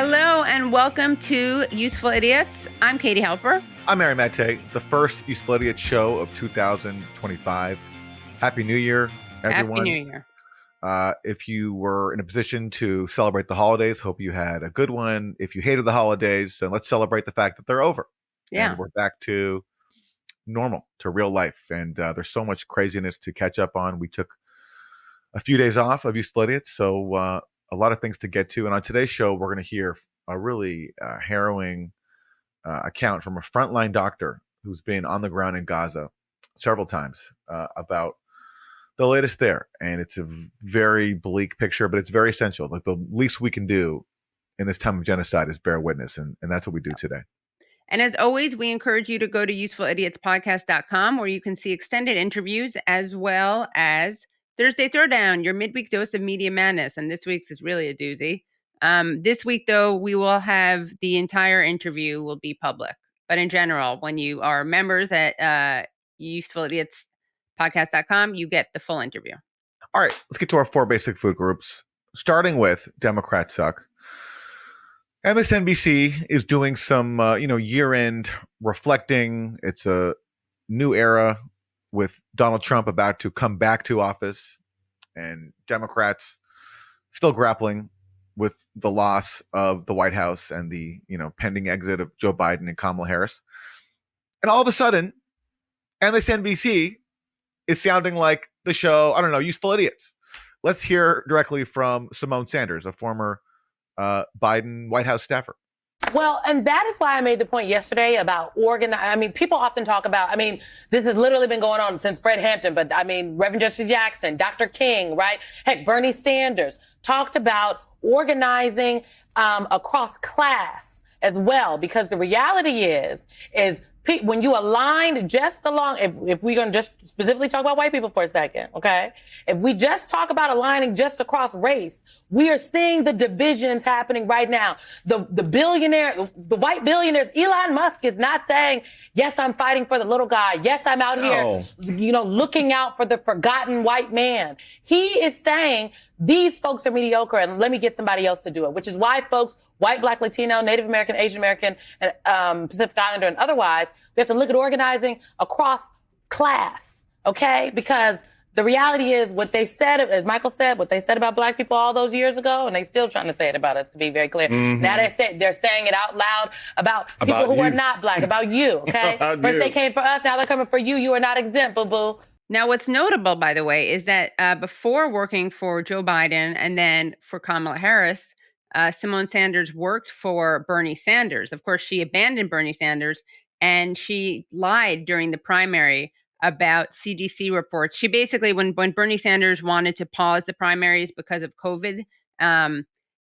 Hello and welcome to Useful Idiots. I'm Katie Halper. I'm Aaron Mate, the first Useful Idiot show of 2025. Happy New Year, everyone. Happy New Year. If you were in a position to celebrate the holidays, hope you had a good one. If you hated the holidays, then let's celebrate the fact that they're over. Yeah. And we're back to normal, to real life. And there's so much craziness to catch up on. We took a few days off of Useful Idiots, so a lot of things to get to. And on today's show, we're going to hear a really harrowing account from a frontline doctor who's been on the ground in Gaza several times about the latest there. And it's a very bleak picture, but it's very essential. Like the least we can do in this time of genocide is bear witness. And that's what we do today. And as always, we encourage you to go to usefulidiotspodcast.com where you can see extended interviews as well as Thursday Throwdown, your midweek dose of media madness. And this week's is really a doozy. This week, though, we will have the entire interview will be public. But in general, when you are members at usefulidiotspodcast.com, you get the full interview. All right, let's get to our four basic food groups, starting with Democrats suck. MSNBC is doing some, year-end reflecting. It's a new era with Donald Trump about to come back to office, and Democrats still grappling with the loss of the White House and the, pending exit of Joe Biden and Kamala Harris. And all of a sudden, MSNBC is sounding like the show, Useful Idiots. Let's hear directly from Simone Sanders, a former Biden White House staffer. Well, and that is why I made the point yesterday about people often talk about, this has literally been going on since Fred Hampton, but Reverend Justice Jackson, Dr. King, right? Heck, Bernie Sanders talked about organizing across class as well, because the reality is when you align just along, if we're going to just specifically talk about white people for a second, okay? If we just talk about aligning just across race, we are seeing the divisions happening right now. The white billionaires, Elon Musk is not saying, yes, I'm fighting for the little guy. Yes, I'm out here, looking out for the forgotten white man. He is saying these folks are mediocre and let me get somebody else to do it, which is why folks, white, black, Latino, Native American, Asian American, and Pacific Islander and otherwise, we have to look at organizing across class, okay? Because the reality is what they said, as Michael said, what they said about black people all those years ago, and they still trying to say it about us, to be very clear. Mm-hmm. Now they're saying it out loud about people who are not black, about you, okay? First they came for us, now they're coming for you. You are not exempt, boo-boo. Now, what's notable, by the way, is that before working for Joe Biden and then for Kamala Harris, Simone Sanders worked for Bernie Sanders. Of course, she abandoned Bernie Sanders and she lied during the primary about CDC reports. She basically, when Bernie Sanders wanted to pause the primaries because of COVID,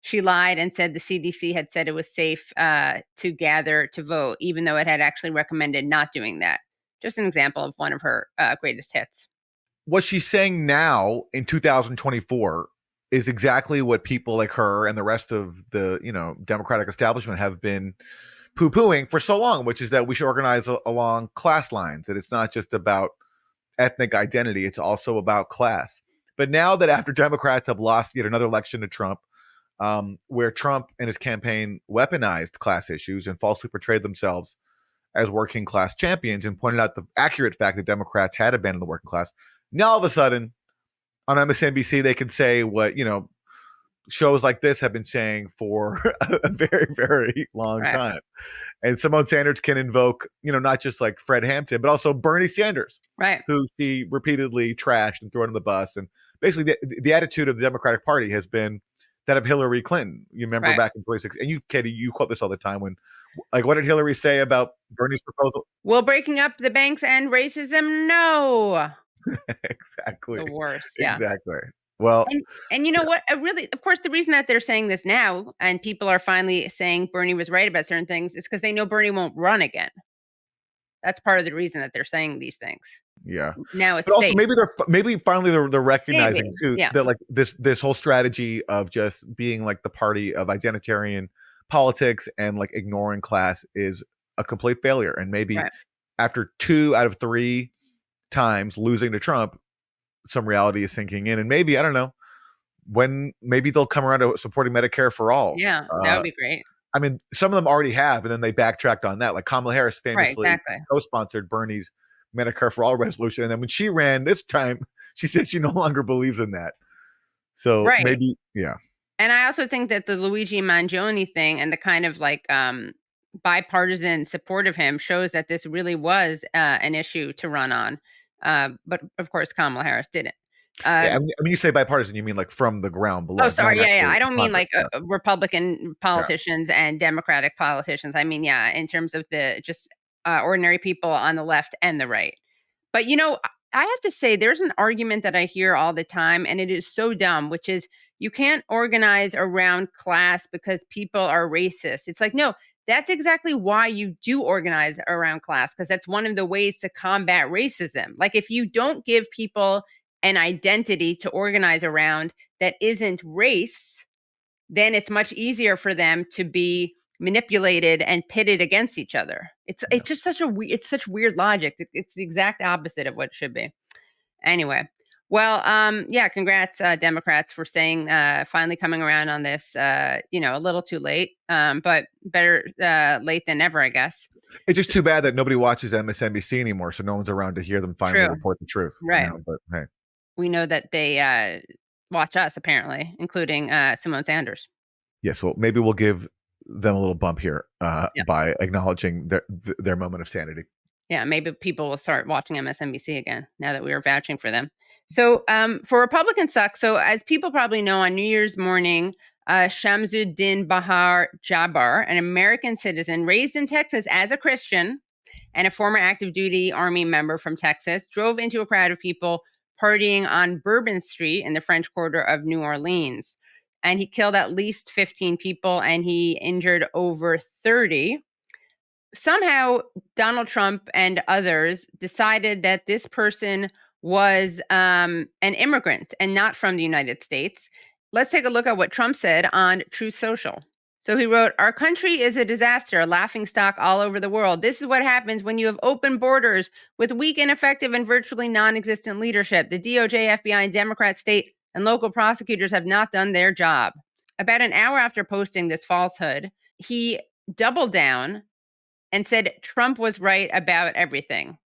she lied and said the CDC had said it was safe to gather to vote, even though it had actually recommended not doing that. Just an example of one of her greatest hits. What she's saying now in 2024 is exactly what people like her and the rest of the, Democratic establishment have been poo-pooing for so long, which is that we should organize along class lines, that it's not just about ethnic identity, it's also about class. But now that after Democrats have lost yet another election to Trump, where Trump and his campaign weaponized class issues and falsely portrayed themselves as working class champions and pointed out the accurate fact that Democrats had abandoned the working class, now all of a sudden on MSNBC, they can say what, shows like this have been saying for a very, very long time. And Simone Sanders can invoke, not just like Fred Hampton, but also Bernie Sanders, who she repeatedly trashed and threw under the bus. And basically the attitude of the Democratic Party has been that of Hillary Clinton. You remember back in 2016, and you, Katie, you quote this all the time when, what did Hillary say about Bernie's proposal? Will breaking up the banks end racism? No. Exactly. The worst. Yeah. Exactly. Well, and you know what? Really, of course, the reason that they're saying this now and people are finally saying Bernie was right about certain things is because they know Bernie won't run again. That's part of the reason that they're saying these things. Yeah. Now it's but also safe. maybe finally they're recognizing too that like this whole strategy of just being like the party of identitarian politics and like ignoring class is a complete failure. And maybe after 2 out of 3 times losing to Trump, some reality is sinking in, and maybe, I don't know, when maybe they'll come around to supporting Medicare for all. Yeah, that would be great. I mean, some of them already have, and then they backtracked on that. Like Kamala Harris famously exactly. co-sponsored Bernie's Medicare for all resolution, and then when she ran this time, she said she no longer believes in that. So Right. maybe, yeah. And I also think that the Luigi Mangione thing and the kind of like bipartisan support of him shows that this really was an issue to run on. But of course, Kamala Harris didn't. Yeah, I mean, you say bipartisan, you mean like from the ground below. Oh, sorry. not Yeah. actually I don't mean like Congress, Republican politicians and Democratic politicians. I mean, yeah, in terms of the just ordinary people on the left and the right. But, you know, I have to say there's an argument that I hear all the time, and it is so dumb, which is you can't organize around class because people are racist. It's like, no, that's exactly why you do organize around class, because that's one of the ways to combat racism. Like, if you don't give people an identity to organize around that isn't race, then it's much easier for them to be manipulated and pitted against each other. It's just such it's such weird logic. It's the exact opposite of what it should be. Anyway, well, yeah, congrats, Democrats, for saying finally coming around on this. You know, a little too late, but better late than never, I guess. It's just too bad that nobody watches MSNBC anymore, so no one's around to hear them finally report the truth. Right. You know, but hey, we know that they watch us, apparently, including Simone Sanders. Yes, well, maybe we'll give them a little bump here by acknowledging their moment of sanity. Yeah, maybe people will start watching MSNBC again now that we are vouching for them. So for Republican suck, so as people probably know, on New Year's morning, Shamsuddin Bahar Jabbar, an American citizen raised in Texas as a Christian and a former active duty Army member from Texas, drove into a crowd of people partying on Bourbon Street in the French Quarter of New Orleans. And he killed at least 15 people and he injured over 30. Somehow, Donald Trump and others decided that this person was an immigrant and not from the United States. Let's take a look at what Trump said on Truth Social. So he wrote, "Our country is a disaster, a laughingstock all over the world. This is what happens when you have open borders with weak, ineffective, and virtually non-existent leadership. The DOJ, FBI, and Democrat state and local prosecutors have not done their job." About an hour after posting this falsehood, he doubled down and said Trump was right about everything,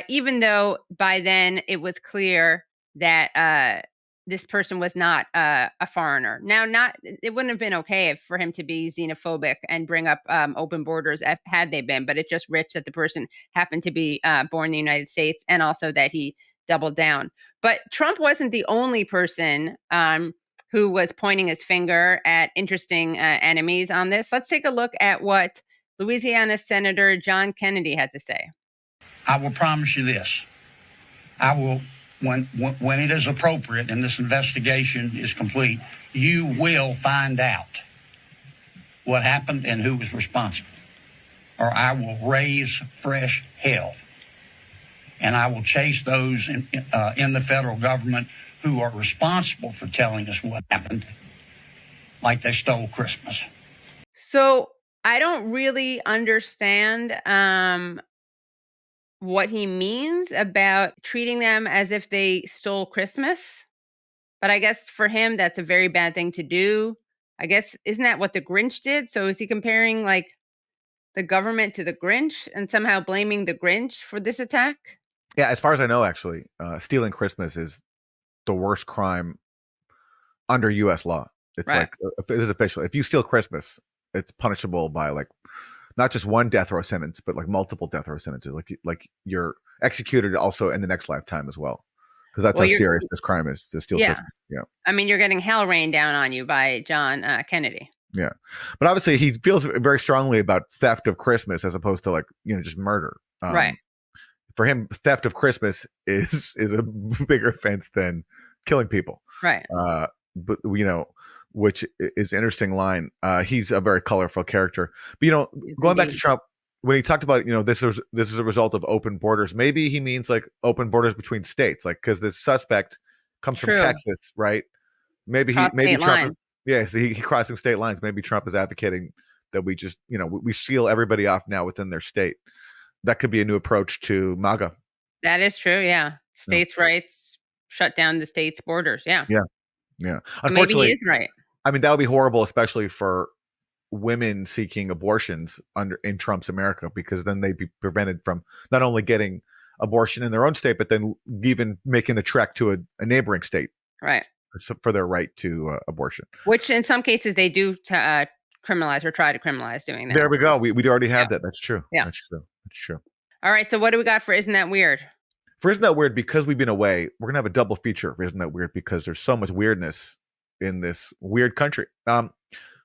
even though by then it was clear that this person was not a foreigner. Now, it wouldn't have been okay for him to be xenophobic and bring up open borders had they been, but it's just rich that the person happened to be born in the United States and also that he doubled down. But Trump wasn't the only person who was pointing his finger at interesting enemies on this. Let's take a look at what Louisiana Senator John Kennedy had to say. I will promise you this. I will, when it is appropriate and this investigation is complete, you will find out what happened and who was responsible. Or I will raise fresh hell. And I will chase those in the federal government who are responsible for telling us what happened, like they stole Christmas. So I don't really understand what he means about treating them as if they stole Christmas. But I guess for him, that's a very bad thing to do. I guess, isn't that what the Grinch did? So is he comparing like the government to the Grinch and somehow blaming the Grinch for this attack? Yeah, as far as I know, actually, stealing Christmas is the worst crime under U.S. law. It's like, this is official. If you steal Christmas, it's punishable by like not just one death row sentence, but like multiple death row sentences. Like you're executed also in the next lifetime as well, because that's how serious this crime is to steal Christmas. Yeah, I mean, you're getting hell rained down on you by John Kennedy. Yeah, but obviously he feels very strongly about theft of Christmas as opposed to like just murder. Right. For him, theft of Christmas is a bigger offense than killing people. Right. But which is an interesting line. He's a very colorful character. But going back to Trump, when he talked about this is a result of open borders, maybe he means like open borders between states, like because this suspect comes from Texas, right? Maybe Trump. So he crossing state lines. Maybe Trump is advocating that we just we seal everybody off now within their state. That could be a new approach to MAGA. That is true. Yeah, states' rights, shut down the state's borders. Yeah. Yeah. Yeah. Maybe he Unfortunately, is right. I mean, that would be horrible, especially for women seeking abortions in Trump's America, because then they'd be prevented from not only getting abortion in their own state, but then even making the trek to a neighboring state Right. for their right to abortion. Which in some cases they do criminalize or try to criminalize doing that. There we go. We already have Yeah. that. That's true. Yeah. That's true. That's true. All right. So what do we got for Isn't That Weird? For Isn't That Weird, because we've been away, we're going to have a double feature for Isn't That Weird, because there's so much weirdness in this weird country.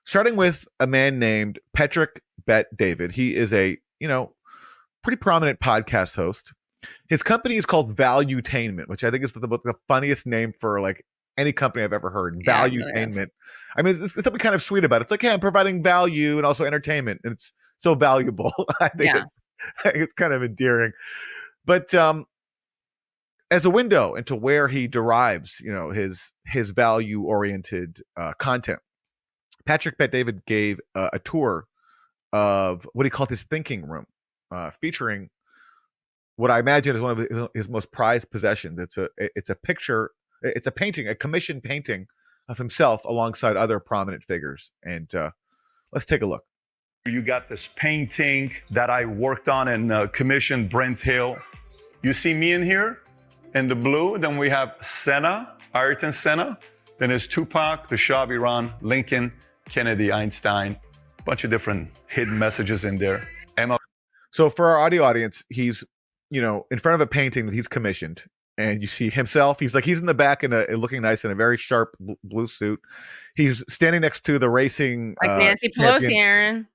Starting with a man named Patrick Bet-David. He is a, pretty prominent podcast host. His company is called Valuetainment, which I think is the funniest name for like any company I've ever heard. Yeah, Valuetainment. really I mean, there's something kind of sweet about it. It's like, hey, I'm providing value and also entertainment, and it's so valuable. I think it's kind of endearing. But as a window into where he derives, his value-oriented content, Patrick Bet-David gave a tour of what he called his thinking room, featuring what I imagine is one of his most prized possessions. It's a picture, it's a painting, a commissioned painting of himself alongside other prominent figures. And let's take a look. You got this painting that I worked on and commissioned Brent Hill. You see me in here in the blue. Then we have Senna, Ayrton Senna. Then there's Tupac, the Shah of Iran, Lincoln, Kennedy, Einstein. A bunch of different hidden messages in there. So for our audio audience, he's in front of a painting that he's commissioned, and you see himself. He's in the back and looking nice in a very sharp blue suit. He's standing next to the racing, like Nancy Pelosi, champion, Aaron.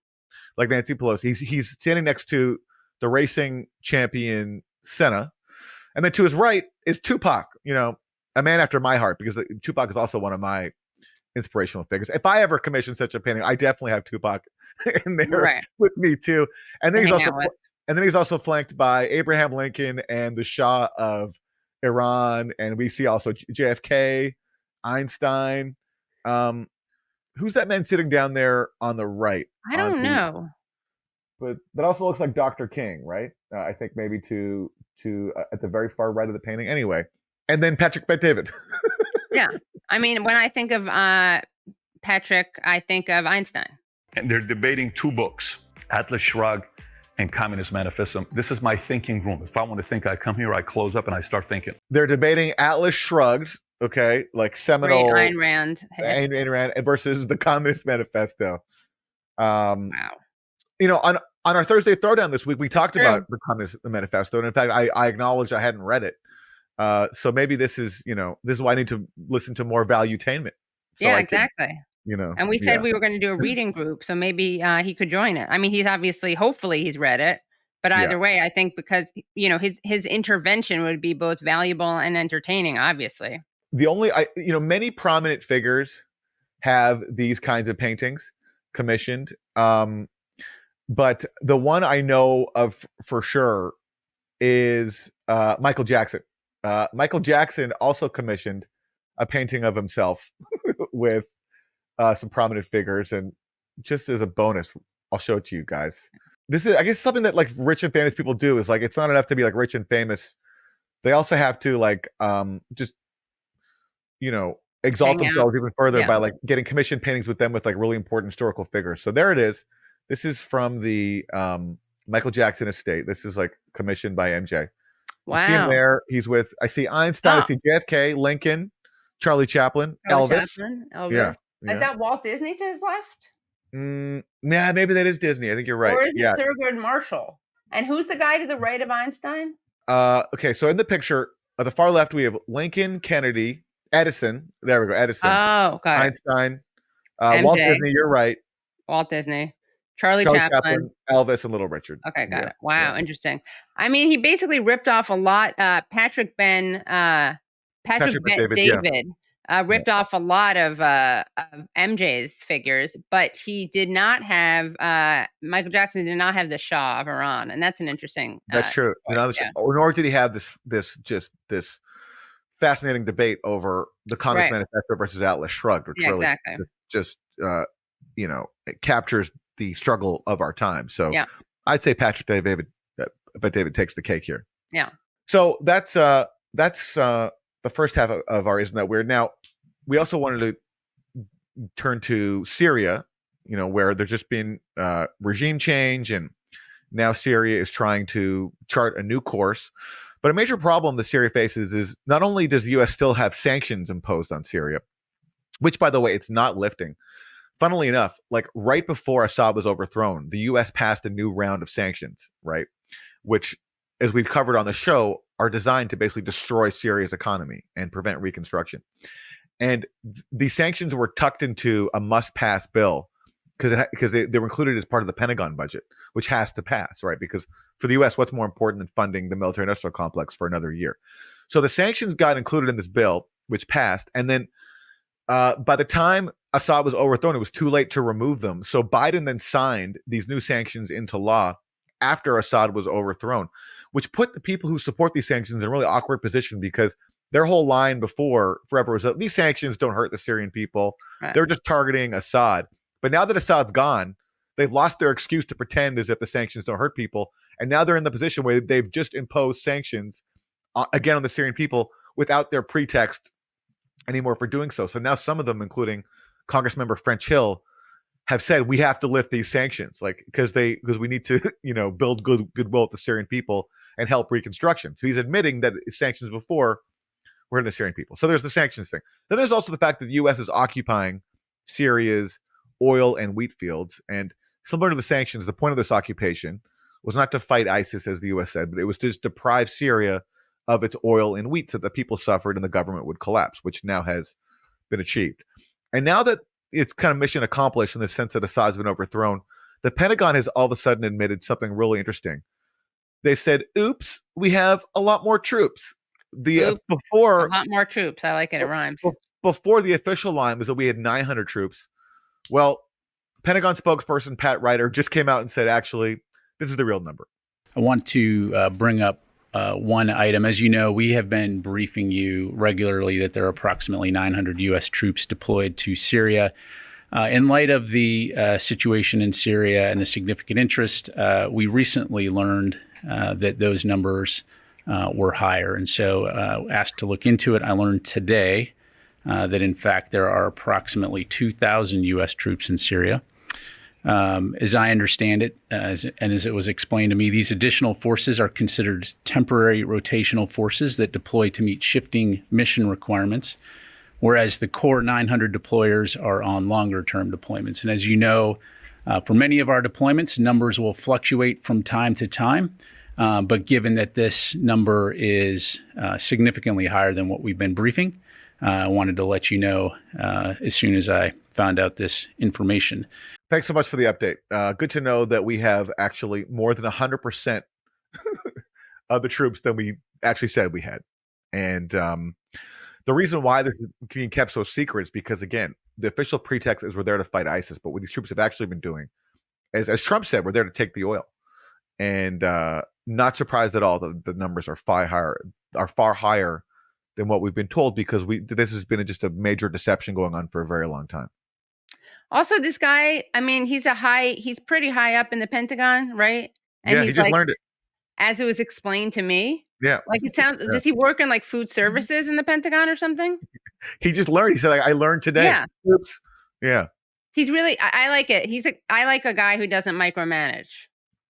Like Nancy Pelosi. He's standing next to the racing champion Senna, and then to his right is Tupac. A man after my heart, because Tupac is also one of my inspirational figures. If I ever commission such a painting, I definitely have Tupac in there with me too. And then he's also flanked by Abraham Lincoln and the Shah of Iran, and we see also JFK, Einstein. Who's that man sitting down there on the right? I don't know. But that also looks like Dr. King, right? I think maybe to at the very far right of the painting. Anyway, and then Patrick Bet-David. Yeah. I mean, when I think of Patrick, I think of Einstein. And they're debating two books, Atlas Shrugged and Communist Manifesto. This is my thinking room. If I want to think, I come here, I close up, and I start thinking. They're debating Atlas Shrugged, okay, like seminal Ayn Rand versus the Communist Manifesto. Wow. On our Thursday Throwdown this week, we talked about the Communist Manifesto, and in fact, I acknowledged I hadn't read it. So maybe this is why I need to listen to more Valuetainment. So exactly. And we said we were going to do a reading group, so maybe he could join it. I mean, hopefully he's read it, but either way, I think because his intervention would be both valuable and entertaining. Obviously, many prominent figures have these kinds of paintings commissioned, but the one I know of for sure is Michael Jackson. Michael Jackson also commissioned a painting of himself with some prominent figures, and just as a bonus, I'll show it to you guys. This is, I guess, something that like rich and famous people do. Is like, it's not enough to be like rich and famous; they also have to like just exalt themselves even further by like getting commissioned paintings with them with like really important historical figures. So there it is. This is from the Michael Jackson estate. This is like commissioned by MJ. Wow. You see him there. He's with, I see Einstein, I see JFK, Lincoln, Charlie Chaplin, Elvis. Yeah. Is that Walt Disney to his left? Yeah, maybe that is Disney. I think you're right. Or is it Thurgood Marshall? And who's the guy to the right of Einstein? Okay, so in the picture, at the far left, we have Lincoln, Kennedy, Edison. There we go, Edison. Oh, got Einstein. Walt Disney, you're right. Walt Disney. Charlie Chaplin, Elvis, and Little Richard. Okay, got it. Wow, interesting. I mean, he basically ripped off a lot. Patrick Bet-David ripped off a lot of MJ's figures, but he did not have Michael Jackson did not have the Shah of Iran, and that's an interesting. That's true. Nor did he have this fascinating debate over the Communist Manifesto versus Atlas Shrugged, which really just it captures the struggle of our time. So I'd say Patrick Bet-David takes the cake here. Yeah. So that's the first half of our Isn't That Weird? Now, we also wanted to turn to Syria, where there's just been regime change, and now Syria is trying to chart a new course. But a major problem that Syria faces is not only does the U.S. still have sanctions imposed on Syria, which, by the way, it's not lifting. Funnily enough, like right before Assad was overthrown, the U.S. passed a new round of sanctions, right? Which, as we've covered on the show, are designed to basically destroy Syria's economy and prevent reconstruction. And these sanctions were tucked into a must-pass bill because they were included as part of the Pentagon budget, which has to pass, right? Because for the U.S., what's more important than funding the military-industrial complex for another year? So the sanctions got included in this bill, which passed, and then by the time Assad was overthrown, it was too late to remove them. So Biden then signed these new sanctions into law after Assad was overthrown, which put the people who support these sanctions in a really awkward position because their whole line before forever was that these sanctions don't hurt the Syrian people. Right. They're just targeting Assad. But now that Assad's gone, they've lost their excuse to pretend as if the sanctions don't hurt people. And now they're in the position where they've just imposed sanctions again on the Syrian people without their pretext anymore for doing so. So now some of them, including Congressmember French Hill, have said we have to lift these sanctions, like because we need to, build goodwill with the Syrian people and help reconstruction. So he's admitting that sanctions before were in the Syrian people. So there's the sanctions thing. Then there's also the fact that the U.S. is occupying Syria's oil and wheat fields. And similar to the sanctions, the point of this occupation was not to fight ISIS, as the U.S. said, but it was to deprive Syria of its oil and wheat so that people suffered and the government would collapse, which now has been achieved. And now that it's kind of mission accomplished in the sense that Assad's been overthrown, the Pentagon has all of a sudden admitted something really interesting. They said, oops, we have a lot more troops. A lot more troops. I like it. It rhymes. Before the official line was that we had 900 troops. Well, Pentagon spokesperson Pat Ryder just came out and said, actually, this is the real number. I want to bring up one item. As you know, we have been briefing you regularly that there are approximately 900 U.S. troops deployed to Syria. In light of the situation in Syria and the significant interest, we recently learned that those numbers were higher. And so asked to look into it. I learned today that, in fact, there are approximately 2,000 U.S. troops in Syria. As I understand it, as it was explained to me, these additional forces are considered temporary rotational forces that deploy to meet shifting mission requirements, whereas the core 900 deployers are on longer-term deployments. And as you know, for many of our deployments, numbers will fluctuate from time to time. But given that this number is significantly higher than what we've been briefing, I wanted to let you know as soon as I found out this information. Thanks so much for the update. Good to know that we have actually more than 100% of the troops than we actually said we had. And the reason why this is being kept so secret is because, again, the official pretext is we're there to fight ISIS. But what these troops have actually been doing, as Trump said, we're there to take the oil. And not surprised at all that the numbers are far higher than what we've been told, because this has been just a major deception going on for a very long time. Also, this guy, I mean, he's pretty high up in the Pentagon, right? And yeah, he just learned it. As it was explained to me. Yeah. Like it sounds, does he work in like food services in the Pentagon or something? He just learned. He said, I learned today. Yeah. Oops. Yeah. He's really, I like it. I like a guy who doesn't micromanage.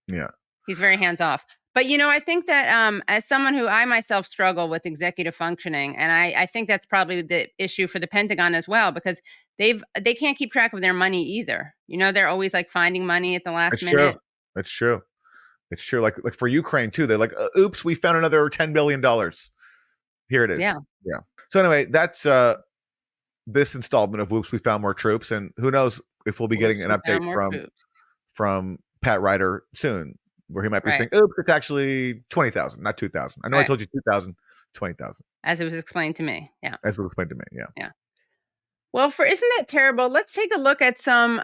Yeah. He's very hands off. But, I think that as someone who I myself struggle with executive functioning, and I think that's probably the issue for the Pentagon as well, because they can't keep track of their money either. They're always like finding money at the last minute. That's true. It's true. Like for Ukraine too, they're like, oops, we found another $10 billion. Here it is. Yeah. Yeah. So anyway, that's this installment of Whoops, we found more troops. And who knows if we'll be getting an update from Pat Ryder soon, where he might be saying, oops, it's actually 20,000, not 2,000. I know I told you 2,000, 20,000. As it was explained to me. Yeah. As it was explained to me. Yeah. Yeah. Well, isn't that terrible? Let's take a look at some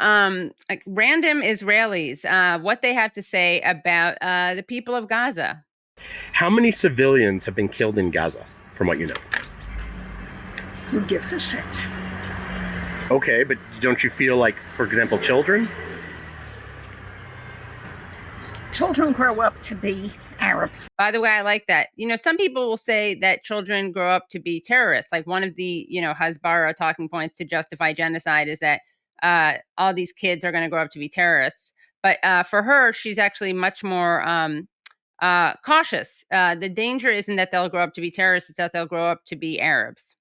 like random Israelis, what they have to say about the people of Gaza. How many civilians have been killed in Gaza, from what you know? Who gives a shit? Okay, but don't you feel like, for example, children? Children grow up to be Arabs. By the way, I like that. Some people will say that children grow up to be terrorists. Like one of the, Hasbara talking points to justify genocide is that all these kids are going to grow up to be terrorists. But for her, she's actually much more cautious. The danger isn't that they'll grow up to be terrorists, it's that they'll grow up to be Arabs.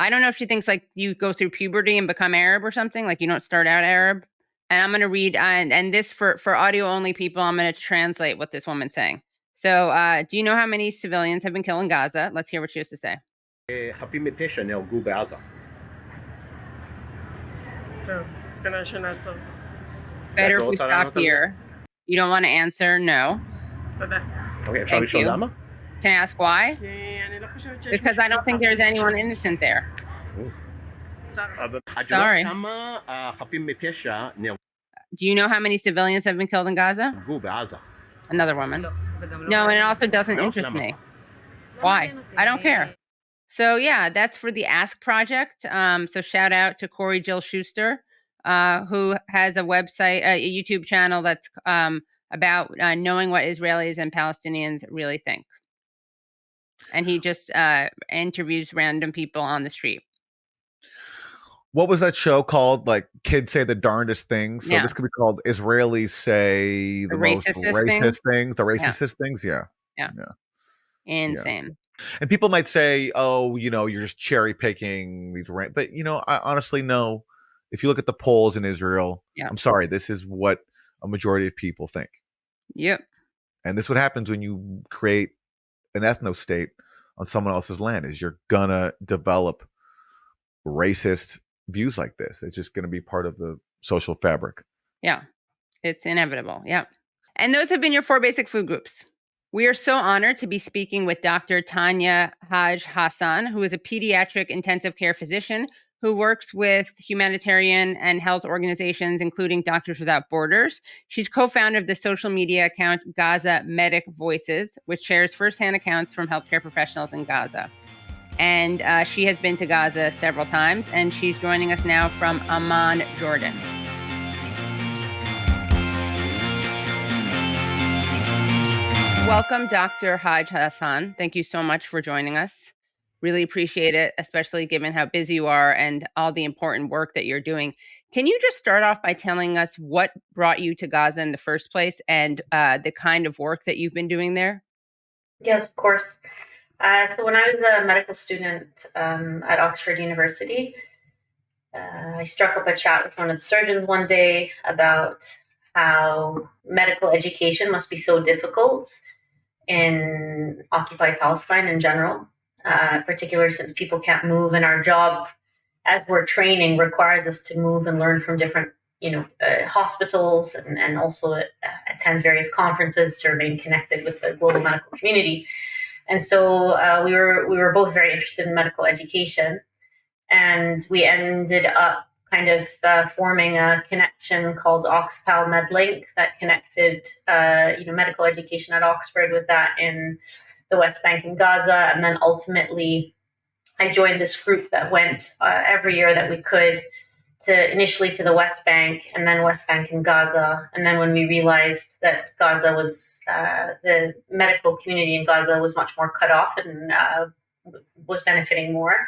I don't know if she thinks like you go through puberty and become Arab or something, like you don't start out Arab. And I'm going to read, and this for audio only people, I'm going to translate what this woman's saying. So, do you know how many civilians have been killed in Gaza? Let's hear what she has to say. Better if we stop here. You don't want to answer? No. Thank you. Can I ask why? Because I don't think there's anyone innocent there. Sorry. Do you know how many civilians have been killed in Gaza? Another woman. No, and it also doesn't interest me. Why? I don't care. So yeah, that's for the Ask Project. So shout out to Corey Jill Schuster, who has a website, a YouTube channel that's about knowing what Israelis and Palestinians really think. And he just interviews random people on the street. What was that show called? Like kids say the darndest things. So Yeah. this could be called Israelis say the most racist things, the racistest things. Yeah. Insane. And people might say, oh, you're just cherry picking these, but I honestly know if you look at the polls in Israel, I'm sorry, this is what a majority of people think. Yep. And this is what happens when you create an ethno state on someone else's land, is you're gonna develop racist views like this. It's just going to be part of the social fabric. Yeah, it's inevitable. Yeah. And those have been your 4 basic food groups. We are so honored to be speaking with Dr. Tanya Haj-Hassan, who is a pediatric intensive care physician who works with humanitarian and health organizations, including Doctors Without Borders. She's co-founder of the social media account Gaza Medic Voices, which shares firsthand accounts from healthcare professionals in Gaza. And she has been to Gaza several times, and she's joining us now from Amman, Jordan. Welcome, Dr. Haj-Hassan. Thank you so much for joining us. Really appreciate it, especially given how busy you are and all the important work that you're doing. Can you just start off by telling us what brought you to Gaza in the first place and the kind of work that you've been doing there? Yes, of course. So when I was a medical student at Oxford University, I struck up a chat with one of the surgeons one day about how medical education must be so difficult in occupied Palestine in general, particularly since people can't move, and our job as we're training requires us to move and learn from different hospitals and also attend various conferences to remain connected with the global medical community. And so we were both very interested in medical education, and we ended up kind of forming a connection called OxPal MedLink that connected medical education at Oxford with that in the West Bank and Gaza. And then ultimately, I joined this group that went every year that we could initially to the West Bank and then West Bank and Gaza. And then when we realized that Gaza was, the medical community in Gaza was much more cut off and was benefiting more,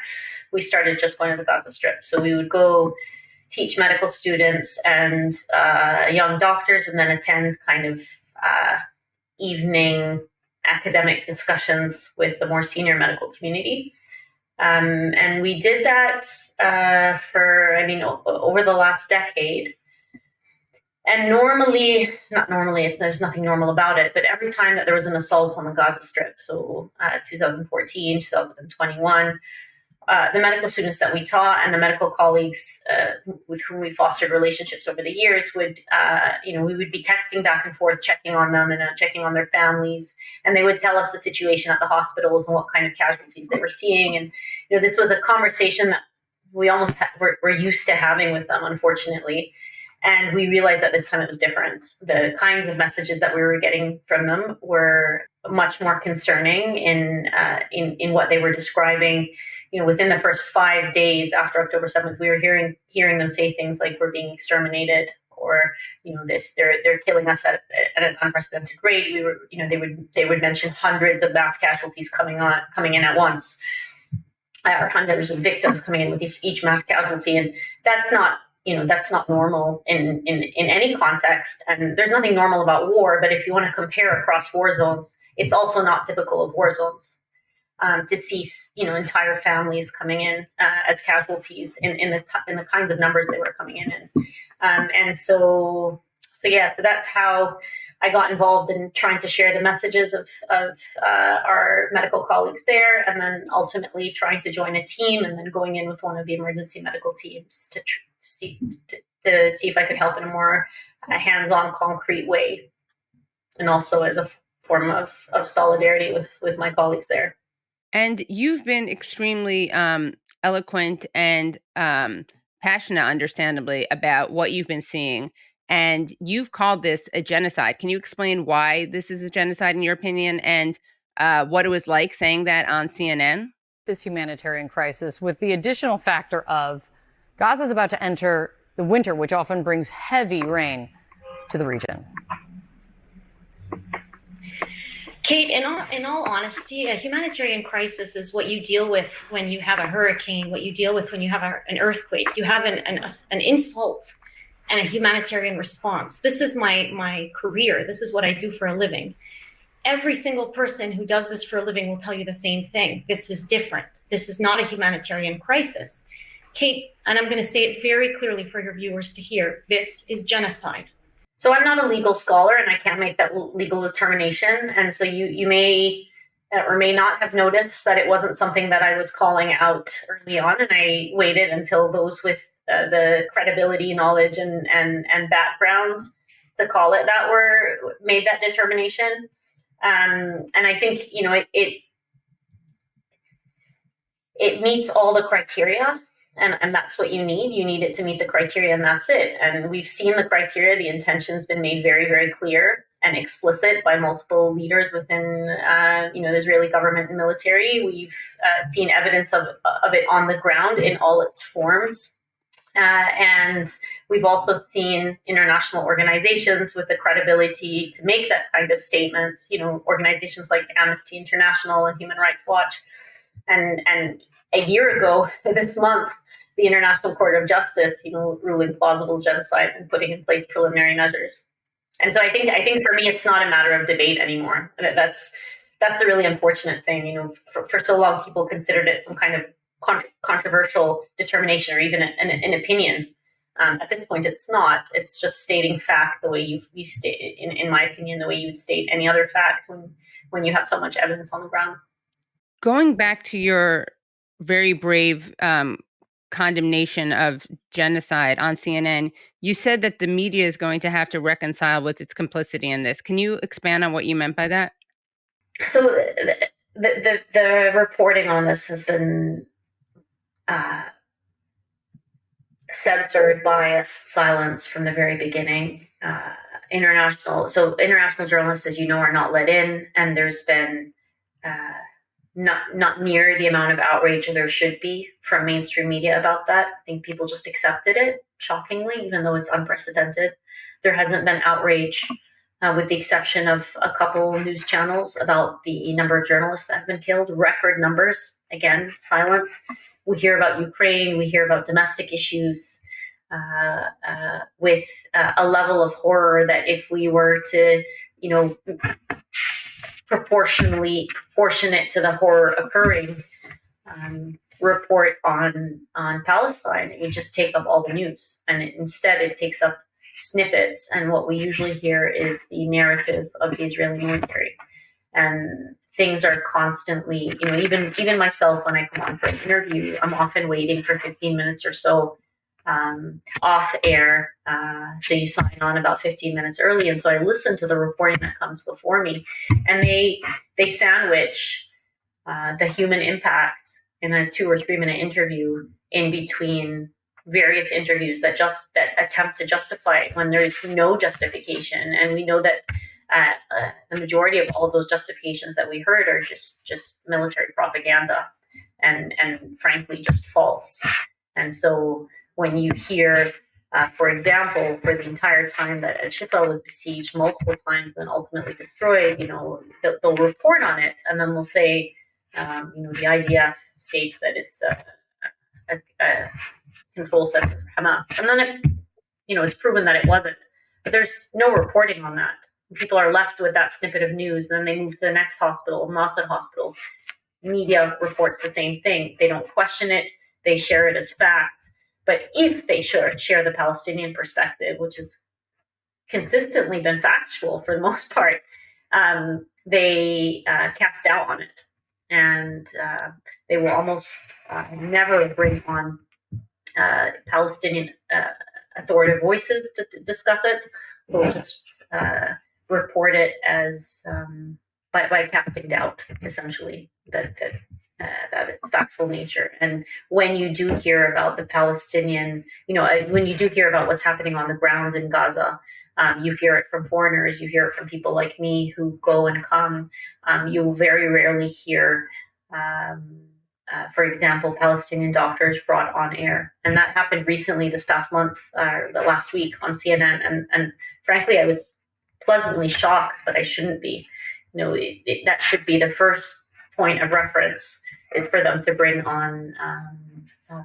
we started just going to the Gaza Strip. So we would go teach medical students and young doctors and then attend kind of evening academic discussions with the more senior medical community. And we did that over the last decade. And not normally, there's nothing normal about it, but every time that there was an assault on the Gaza Strip, so 2014, 2021, the medical students that we taught and the medical colleagues with whom we fostered relationships over the years would, we would be texting back and forth, checking on them and checking on their families. And they would tell us the situation at the hospitals and what kind of casualties they were seeing. And, this was a conversation that we almost were used to having with them, unfortunately. And we realized that this time it was different. The kinds of messages that we were getting from them were much more concerning in what they were describing. Within the first 5 days after October 7th, we were hearing them say things like we're being exterminated, or they're killing us at an unprecedented rate. They would mention hundreds of mass casualties coming in at once, or hundreds of victims coming in with each mass casualty, and that's not normal in any context. And there's nothing normal about war, but if you want to compare across war zones, it's also not typical of war zones. To see entire families coming in as casualties in the kinds of numbers they were coming in, and so that's how I got involved in trying to share the messages of our medical colleagues there, and then ultimately trying to join a team, and then going in with one of the emergency medical teams to see if I could help in a more hands-on, concrete way, and also as a form of solidarity with my colleagues there. And you've been extremely eloquent and passionate, understandably, about what you've been seeing. And you've called this a genocide. Can you explain why this is a genocide in your opinion, and what it was like saying that on CNN? This humanitarian crisis, with the additional factor of Gaza is about to enter the winter, which often brings heavy rain to the region. Kate, in all honesty, a humanitarian crisis is what you deal with when you have a hurricane, what you deal with when you have an earthquake. You have an insult and a humanitarian response. This is my career. This is what I do for a living. Every single person who does this for a living will tell you the same thing. This is different. This is not a humanitarian crisis. Kate, and I'm going to say it very clearly for your viewers to hear, this is genocide. So I'm not a legal scholar, and I can't make that legal determination. And so you may or may not have noticed that it wasn't something that I was calling out early on, and I waited until those with the credibility, knowledge, and background to call it that were made that determination. And I think it meets all the criteria. And that's what you need. You need it to meet the criteria, and that's it. And we've seen the criteria. The intention's been made very, very clear and explicit by multiple leaders within, the Israeli government and military. We've seen evidence of it on the ground in all its forms. And we've also seen international organizations with the credibility to make that kind of statement, organizations like Amnesty International and Human Rights Watch. And a year ago, this month, the International Court of Justice, ruling plausible genocide and putting in place preliminary measures. And so I think for me, it's not a matter of debate anymore. That's a really unfortunate thing. For so long, people considered it some kind of controversial determination or even an opinion. At this point, it's not. It's just stating fact the way you state, in my opinion, the way you would state any other fact when you have so much evidence on the ground. Going back to your very brave condemnation of genocide on CNN, you said that the media is going to have to reconcile with its complicity in this. Can you expand on what you meant by that? So the reporting on this has been censored, biased, silenced from the very beginning. International journalists, as you know, are not let in, and there's been not near the amount of outrage there should be from mainstream media about that. I think people just accepted it, shockingly, even though it's unprecedented. There hasn't been outrage, with the exception of a couple news channels, about the number of journalists that have been killed. Record numbers, again, silence. We hear about Ukraine, we hear about domestic issues, with a level of horror that if we were to, proportionate to the horror occurring, report on Palestine, it would just take up all the news. And instead it takes up snippets. And what we usually hear is the narrative of the Israeli military. And things are constantly, even myself, when I come on for an interview, I'm often waiting for 15 minutes or so off air. So you sign on about 15 minutes early. And so I listen to the reporting that comes before me, and they sandwich the human impact in a 2 or 3 minute interview in between various interviews that attempt to justify it when there's no justification. And we know that the majority of all of those justifications that we heard are just military propaganda and frankly just false. And so when you hear For example, for the entire time that Al-Shifa was besieged multiple times, then ultimately destroyed, they'll report on it, and then they'll say, the IDF states that it's a control center for Hamas, and then it's proven that it wasn't. But there's no reporting on that. People are left with that snippet of news, and then they move to the next hospital, Nasser Hospital. Media reports the same thing. They don't question it. They share it as facts. But if they share the Palestinian perspective, which has consistently been factual for the most part, they cast doubt on it. And they will almost never bring on Palestinian authoritative voices to discuss it. They'll just report it as by casting doubt, essentially, that its factual nature. And when you do hear about the Palestinian, when you do hear about what's happening on the ground in Gaza, you hear it from foreigners, you hear it from people like me who go and come. You very rarely hear, for example, Palestinian doctors brought on air. And that happened recently this past month, last week on CNN. And frankly, I was pleasantly shocked, but I shouldn't be. That should be the first point of reference, is for them to bring on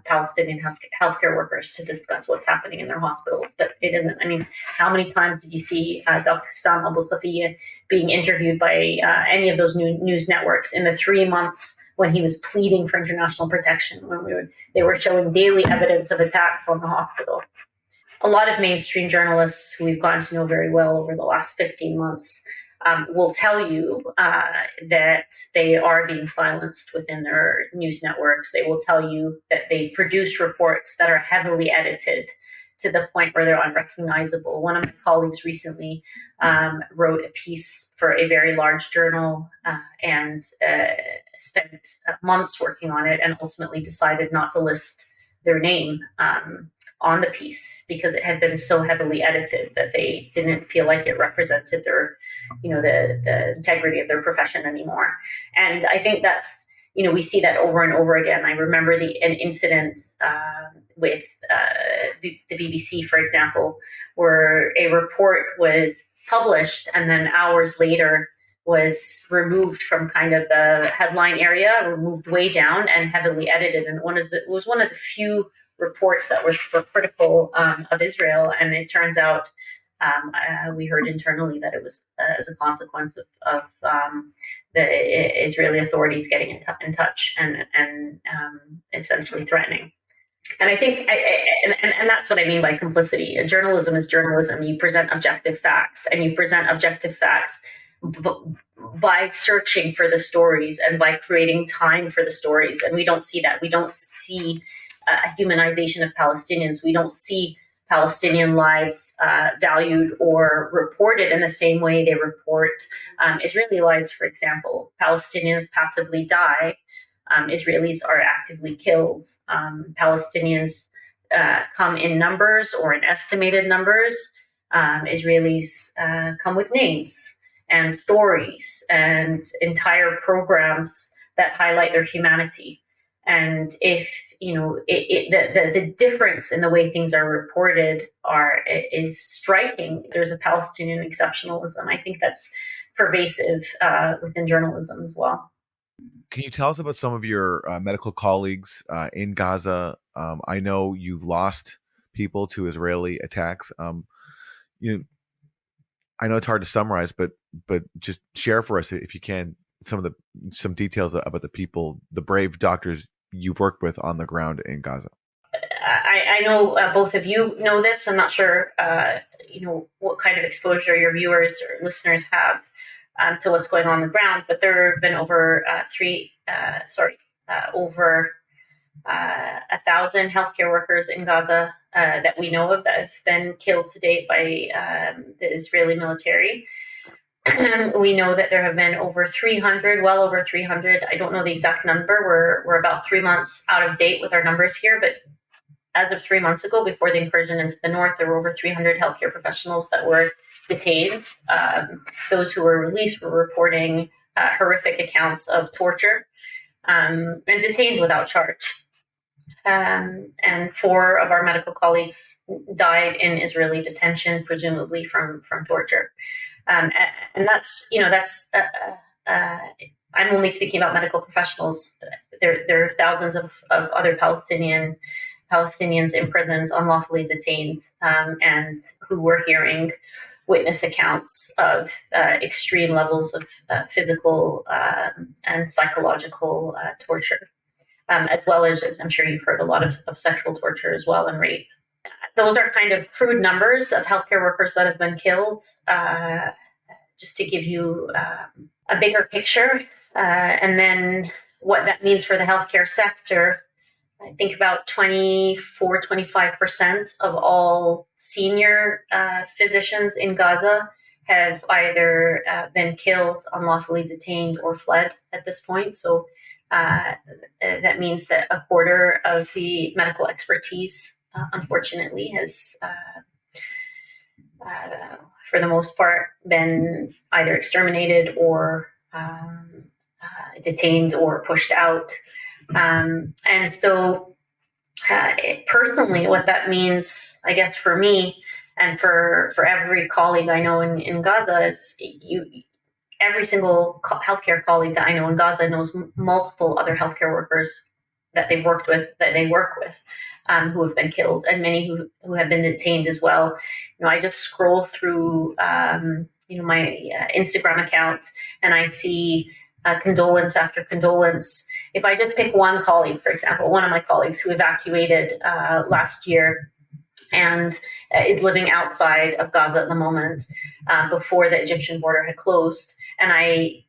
Palestinian healthcare workers to discuss what's happening in their hospitals. But it isn't. I mean, how many times did you see Dr. Safiya being interviewed by any of those news networks in the 3 months when he was pleading for international protection, when they were showing daily evidence of attacks on the hospital? A lot of mainstream journalists who we've gotten to know very well over the last 15 months will tell you that they are being silenced within their news networks. They will tell you that they produce reports that are heavily edited to the point where they're unrecognizable. One of my colleagues recently wrote a piece for a very large journal and spent months working on it, and ultimately decided not to list their name on the piece because it had been so heavily edited that they didn't feel like it represented their, the integrity of their profession anymore. And I think that's, we see that over and over again. I remember an incident with the BBC, for example, where a report was published and then hours later was removed from kind of the headline area, removed way down and heavily edited. And it was one of the few reports that were critical of Israel. And it turns out we heard internally that it was as a consequence of the Israeli authorities getting in touch and essentially threatening. And I think, and that's what I mean by complicity. Journalism is journalism. You present objective facts, and you present objective facts by searching for the stories and by creating time for the stories. And we don't see that. We don't see a humanization of Palestinians. We don't see Palestinian lives valued or reported in the same way they report Israeli lives, for example. Palestinians passively die. Israelis are actively killed. Palestinians come in numbers or in estimated numbers. Israelis come with names and stories and entire programs that highlight their humanity. And if the difference in the way things are reported is striking. There's a Palestinian exceptionalism. I think that's pervasive within journalism as well. Can you tell us about some of your medical colleagues in Gaza? I know you've lost people to Israeli attacks. I know it's hard to summarize, but just share for us, if you can, some details about the people, the brave doctors you've worked with on the ground in Gaza. I know both of you know this. I'm not sure, what kind of exposure your viewers or listeners have to what's going on the ground, but there have been over 1,000 healthcare workers in Gaza that we know of that have been killed to date by the Israeli military. We know that there have been well over 300. I don't know the exact number. We're about 3 months out of date with our numbers here, but as of 3 months ago, before the incursion into the north, there were over 300 healthcare professionals that were detained. Those who were released were reporting horrific accounts of torture and detained without charge. and 4 of our medical colleagues died in Israeli detention, presumably from torture. And that's, I'm only speaking about medical professionals. There are thousands of other Palestinians in prisons, unlawfully detained, and who were hearing witness accounts of extreme levels of physical and psychological torture, as well as I'm sure you've heard, a lot of sexual torture as well, and rape. Those are kind of crude numbers of healthcare workers that have been killed, just to give you a bigger picture. And then what that means for the healthcare sector. I think about 25% of all senior physicians in Gaza have either been killed, unlawfully detained, or fled at this point. So that means that a quarter of the medical expertise, unfortunately, has, for the most part, been either exterminated or detained or pushed out. And so personally, what that means, I guess, for me and for every colleague I know in Gaza is every single healthcare colleague that I know in Gaza knows multiple other healthcare workers that they've worked with, that they work with, who have been killed, and many who have been detained as well. I just scroll through, my Instagram account, and I see condolence after condolence. If I just pick one colleague, for example, one of my colleagues who evacuated last year and is living outside of Gaza at the moment, before the Egyptian border had closed, and I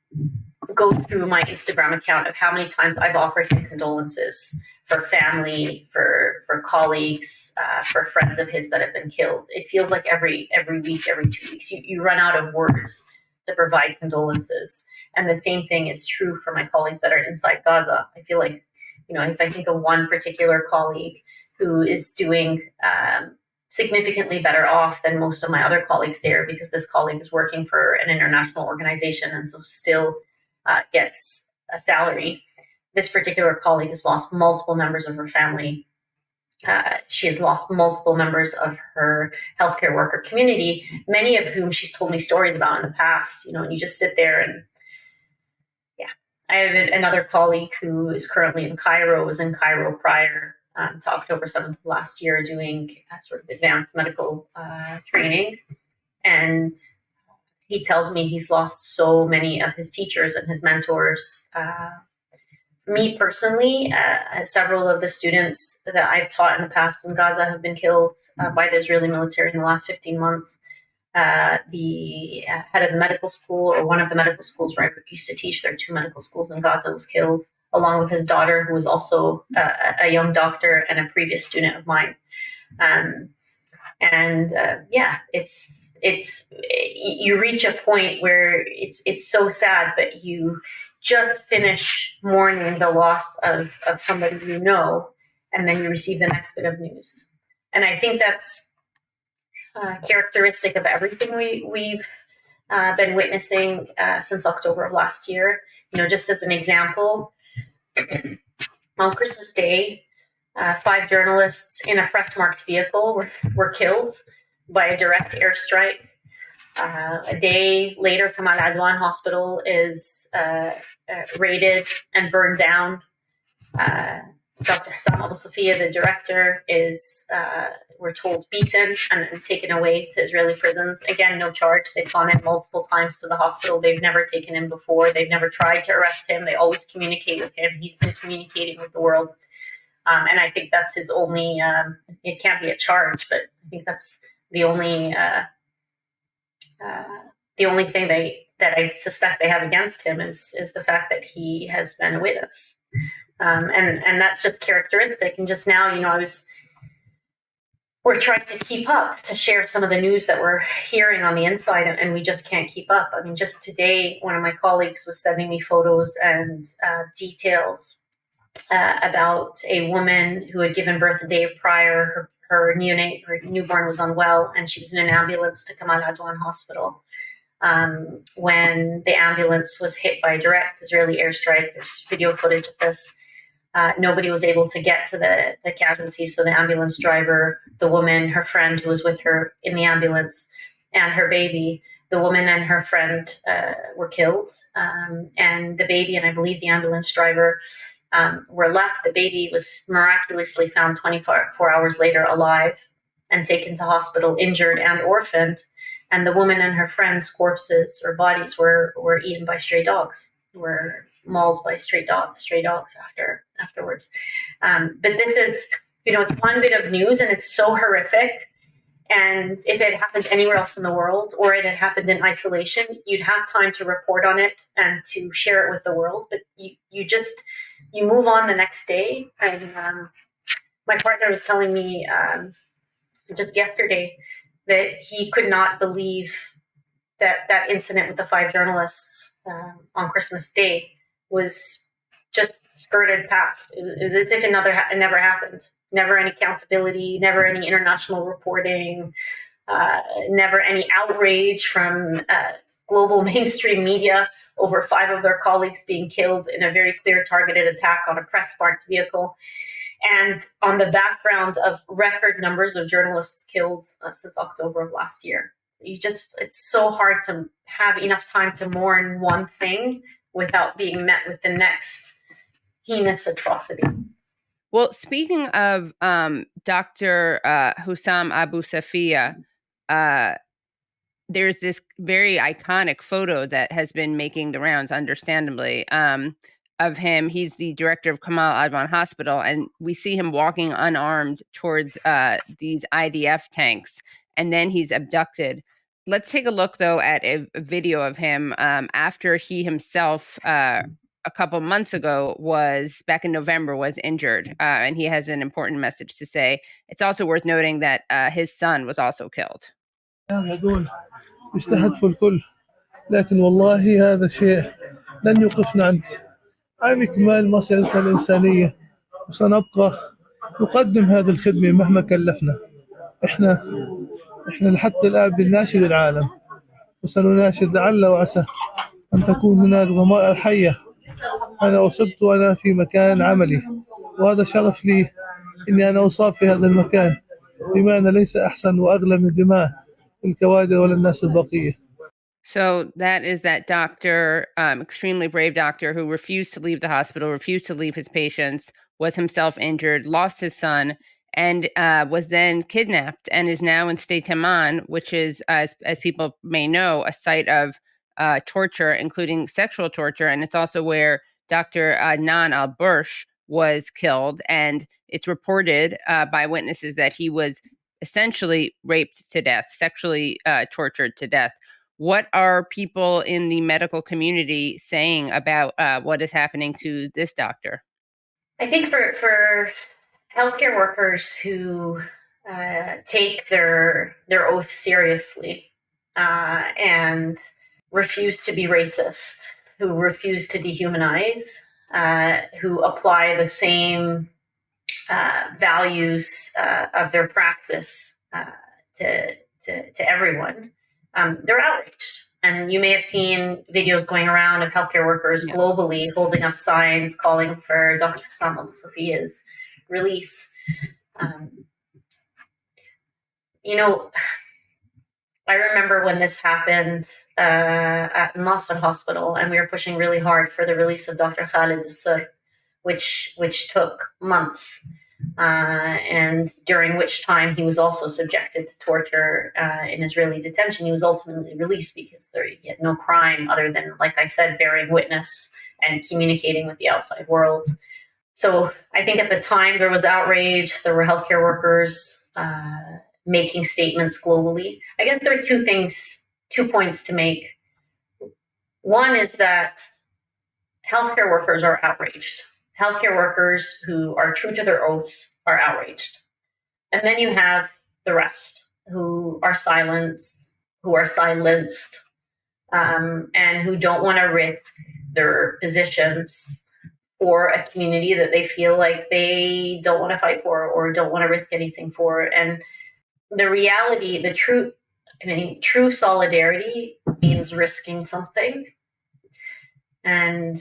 go through my Instagram account of how many times I've offered him condolences for family, for colleagues, for friends of his that have been killed. It feels like every week, every 2 weeks, you run out of words to provide condolences. And the same thing is true for my colleagues that are inside Gaza. I feel like, if I think of one particular colleague who is doing significantly better off than most of my other colleagues there, because this colleague is working for an international organization and so still gets a salary. This particular colleague has lost multiple members of her family. She has lost multiple members of her healthcare worker community, many of whom she's told me stories about in the past, and you just sit there and, yeah. I have another colleague who is currently in Cairo, was in Cairo prior to October 7th of last year, doing sort of advanced medical training. And he tells me he's lost so many of his teachers and his mentors. Me personally, several of the students that I've taught in the past in Gaza have been killed by the Israeli military in the last 15 months. The head of the medical school, or one of the medical schools where I used to teach, there are 2 medical schools in Gaza, was killed, along with his daughter, who was also a young doctor and a previous student of mine. It's you reach a point where it's so sad, but you just finish mourning the loss of somebody you know, and then you receive the next bit of news. And I think that's characteristic of everything we've been witnessing since October of last year. Just as an example, on Christmas Day, 5 journalists in a press-marked vehicle were killed by a direct airstrike. A day later, Kamal Adwan Hospital is raided and burned down. Dr. Hassan Abu Safiya, the director, is, we're told, beaten and taken away to Israeli prisons. Again, no charge. They've gone in multiple times to the hospital. They've never taken him before. They've never tried to arrest him. They always communicate with him. He's been communicating with the world. And I think that's his only, it can't be a charge, but I think that's the only thing that I suspect they have against him is the fact that he has been with us. And that's just characteristic. And just now, we're trying to keep up, to share some of the news that we're hearing on the inside, and we just can't keep up. I mean, just today, one of my colleagues was sending me photos and details about a woman who had given birth the day prior. Her newborn was unwell, and she was in an ambulance to Kamal Adwan Hospital. When the ambulance was hit by a direct Israeli airstrike, there's video footage of this. Nobody was able to get to the casualties. So the ambulance driver, the woman, her friend who was with her in the ambulance, and her baby. The woman and her friend were killed, and the baby and I believe the ambulance driver were left. The baby was miraculously found 24 hours later alive and taken to hospital, injured and orphaned. And the woman and her friend's corpses or bodies were eaten by stray dogs, were mauled by stray dogs afterwards. But this is, it's one bit of news and it's so horrific. And if it happened anywhere else in the world, or it had happened in isolation, you'd have time to report on it and to share it with the world. But you move on the next day. And my partner was telling me just yesterday that he could not believe that incident with the 5 journalists on Christmas Day was just skirted past. It was as if it never happened. Never any accountability, never any international reporting, never any outrage from global mainstream media over 5 of their colleagues being killed in a very clear targeted attack on a press-parked vehicle. And on the background of record numbers of journalists killed since October of last year. It's so hard to have enough time to mourn one thing without being met with the next heinous atrocity. Well, speaking of Dr. Hussam Abu Safiya, there's this very iconic photo that has been making the rounds, understandably, of him. He's the director of Kamal Adwan Hospital, and we see him walking unarmed towards these IDF tanks, and then he's abducted. Let's take a look, though, at a video of him after he himself, a couple months ago, back in November, was injured, and he has an important message to say. It's also worth noting that his son was also killed. يستهدفوا الكل لكن والله هذا شيء لن يوقفنا عن إكمال مسيرتنا الإنسانية وسنبقى نقدم هذه الخدمة مهما كلفنا. إحنا لحتى الآن بنناشد العالم وسنناشد لعل وعسى أن تكون هناك ضمائر حية. أنا أصبت وأنا في مكان عملي وهذا شرف لي إني أنا أصاب في هذا المكان بما أن ليس أحسن وأغلى من دماء الكوادر ولا الناس البقية. So that is that doctor, extremely brave doctor who refused to leave the hospital, refused to leave his patients, was himself injured, lost his son, and was then kidnapped and is now in State Taman, which is, as people may know, a site of torture, including sexual torture. And it's also where Dr. Adnan al-Bursh was killed. And it's reported by witnesses that he was essentially raped to death, sexually tortured to death. What are people in the medical community saying about what is happening to this doctor? I think for healthcare workers who take their oath seriously and refuse to be racist, who refuse to dehumanize, who apply the same values of their praxis to everyone, they're outraged. And you may have seen videos going around of healthcare workers globally holding up signs calling for Dr. Hussam Abu Safiya's release. I remember when this happened at Nasser Hospital, and we were pushing really hard for the release of Dr. Khalid al-Sir, which took months. And during which time he was also subjected to torture in Israeli detention. He was ultimately released because he had no crime other than, like I said, bearing witness and communicating with the outside world. So I think at the time there was outrage. There were healthcare workers making statements globally. I guess there are two points to make. One is that healthcare workers are outraged. Healthcare workers who are true to their oaths are outraged. And then you have the rest who are silenced, and who don't want to risk their positions for a community that they feel like they don't want to fight for or don't want to risk anything for. And the reality, true solidarity means risking something. And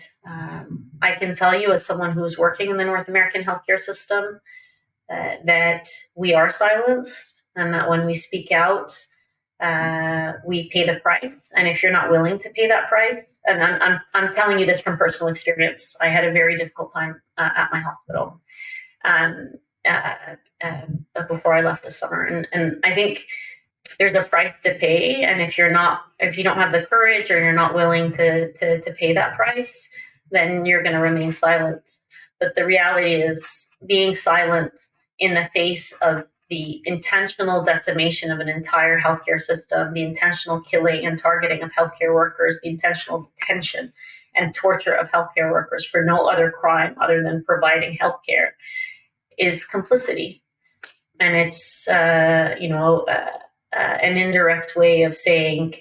I can tell you, as someone who's working in the North American healthcare system, that we are silenced, and that when we speak out, we pay the price. And if you're not willing to pay that price, and I'm telling you this from personal experience, I had a very difficult time at my hospital before I left this summer, and I think there's a price to pay. And if you don't have the courage, or you're not willing to pay that price, then you're going to remain silent. But the reality is, being silent in the face of the intentional decimation of an entire healthcare system, the intentional killing and targeting of healthcare workers, the intentional detention and torture of healthcare workers for no other crime other than providing healthcare, is complicity. And it's an indirect way of saying,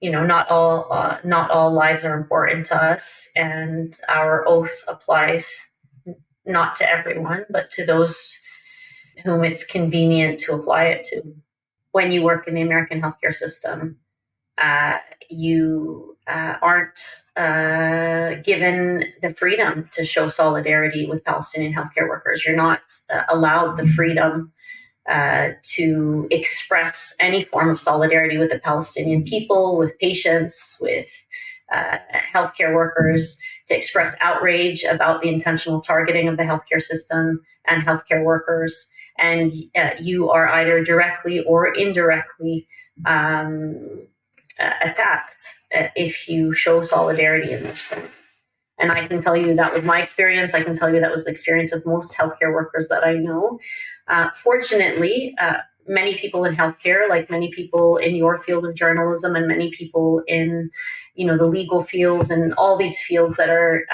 not all lives are important to us, and our oath applies not to everyone, but to those whom it's convenient to apply it to. When you work in the American healthcare system, you aren't given the freedom to show solidarity with Palestinian healthcare workers. You're not allowed the freedom to express any form of solidarity with the Palestinian people, with patients, with healthcare workers, to express outrage about the intentional targeting of the healthcare system and healthcare workers. And you are either directly or indirectly attacked if you show solidarity in this point. And I can tell you that was my experience. I can tell you that was the experience of most healthcare workers that I know. Fortunately, many people in healthcare, like many people in your field of journalism, and many people in, the legal fields and all these fields that are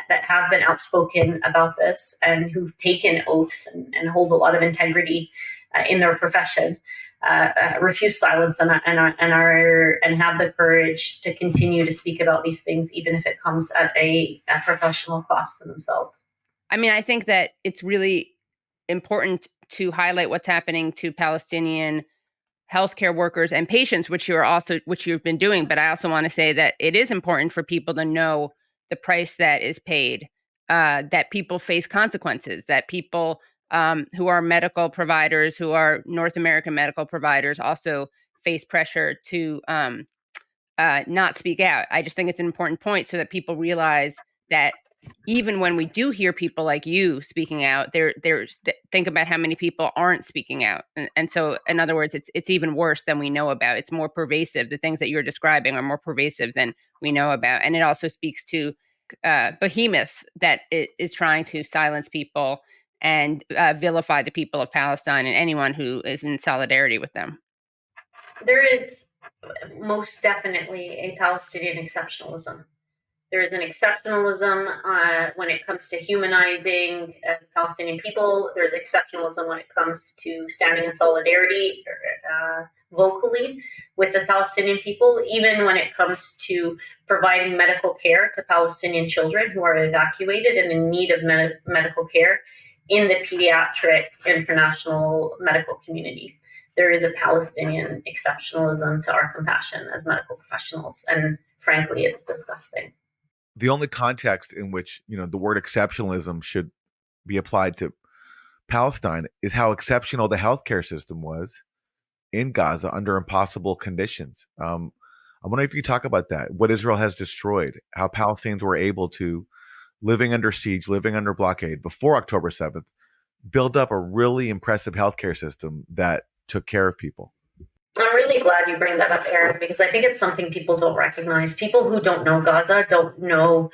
that have been outspoken about this, and who've taken oaths and hold a lot of integrity in their profession, refuse silence and have the courage to continue to speak about these things, even if it comes at a professional cost to themselves. I mean, I think that it's really important to highlight what's happening to Palestinian healthcare workers and patients, which you've been doing. But I also want to say that it is important for people to know the price that is paid, that people face consequences, that people who are medical providers, who are North American medical providers, also face pressure to not speak out. I just think it's an important point so that people realize that even when we do hear people like you speaking out, think about how many people aren't speaking out. And so, in other words, it's even worse than we know about. It's more pervasive. The things that you're describing are more pervasive than we know about. And it also speaks to behemoth that is trying to silence people and vilify the people of Palestine and anyone who is in solidarity with them. There is most definitely a Palestinian exceptionalism. There is an exceptionalism when it comes to humanizing Palestinian people. There's exceptionalism when it comes to standing in solidarity vocally with the Palestinian people, even when it comes to providing medical care to Palestinian children who are evacuated and in need of medical care in the pediatric international medical community. There is a Palestinian exceptionalism to our compassion as medical professionals, and frankly, it's disgusting. The only context in which, the word exceptionalism should be applied to Palestine is how exceptional the healthcare system was in Gaza under impossible conditions. I'm wondering if you could talk about that, what Israel has destroyed, how Palestinians were able to, living under siege, living under blockade before October 7th, build up a really impressive healthcare system that took care of people. I'm really glad you bring that up, Aaron, because I think it's something people don't recognize. People who don't know Gaza don't know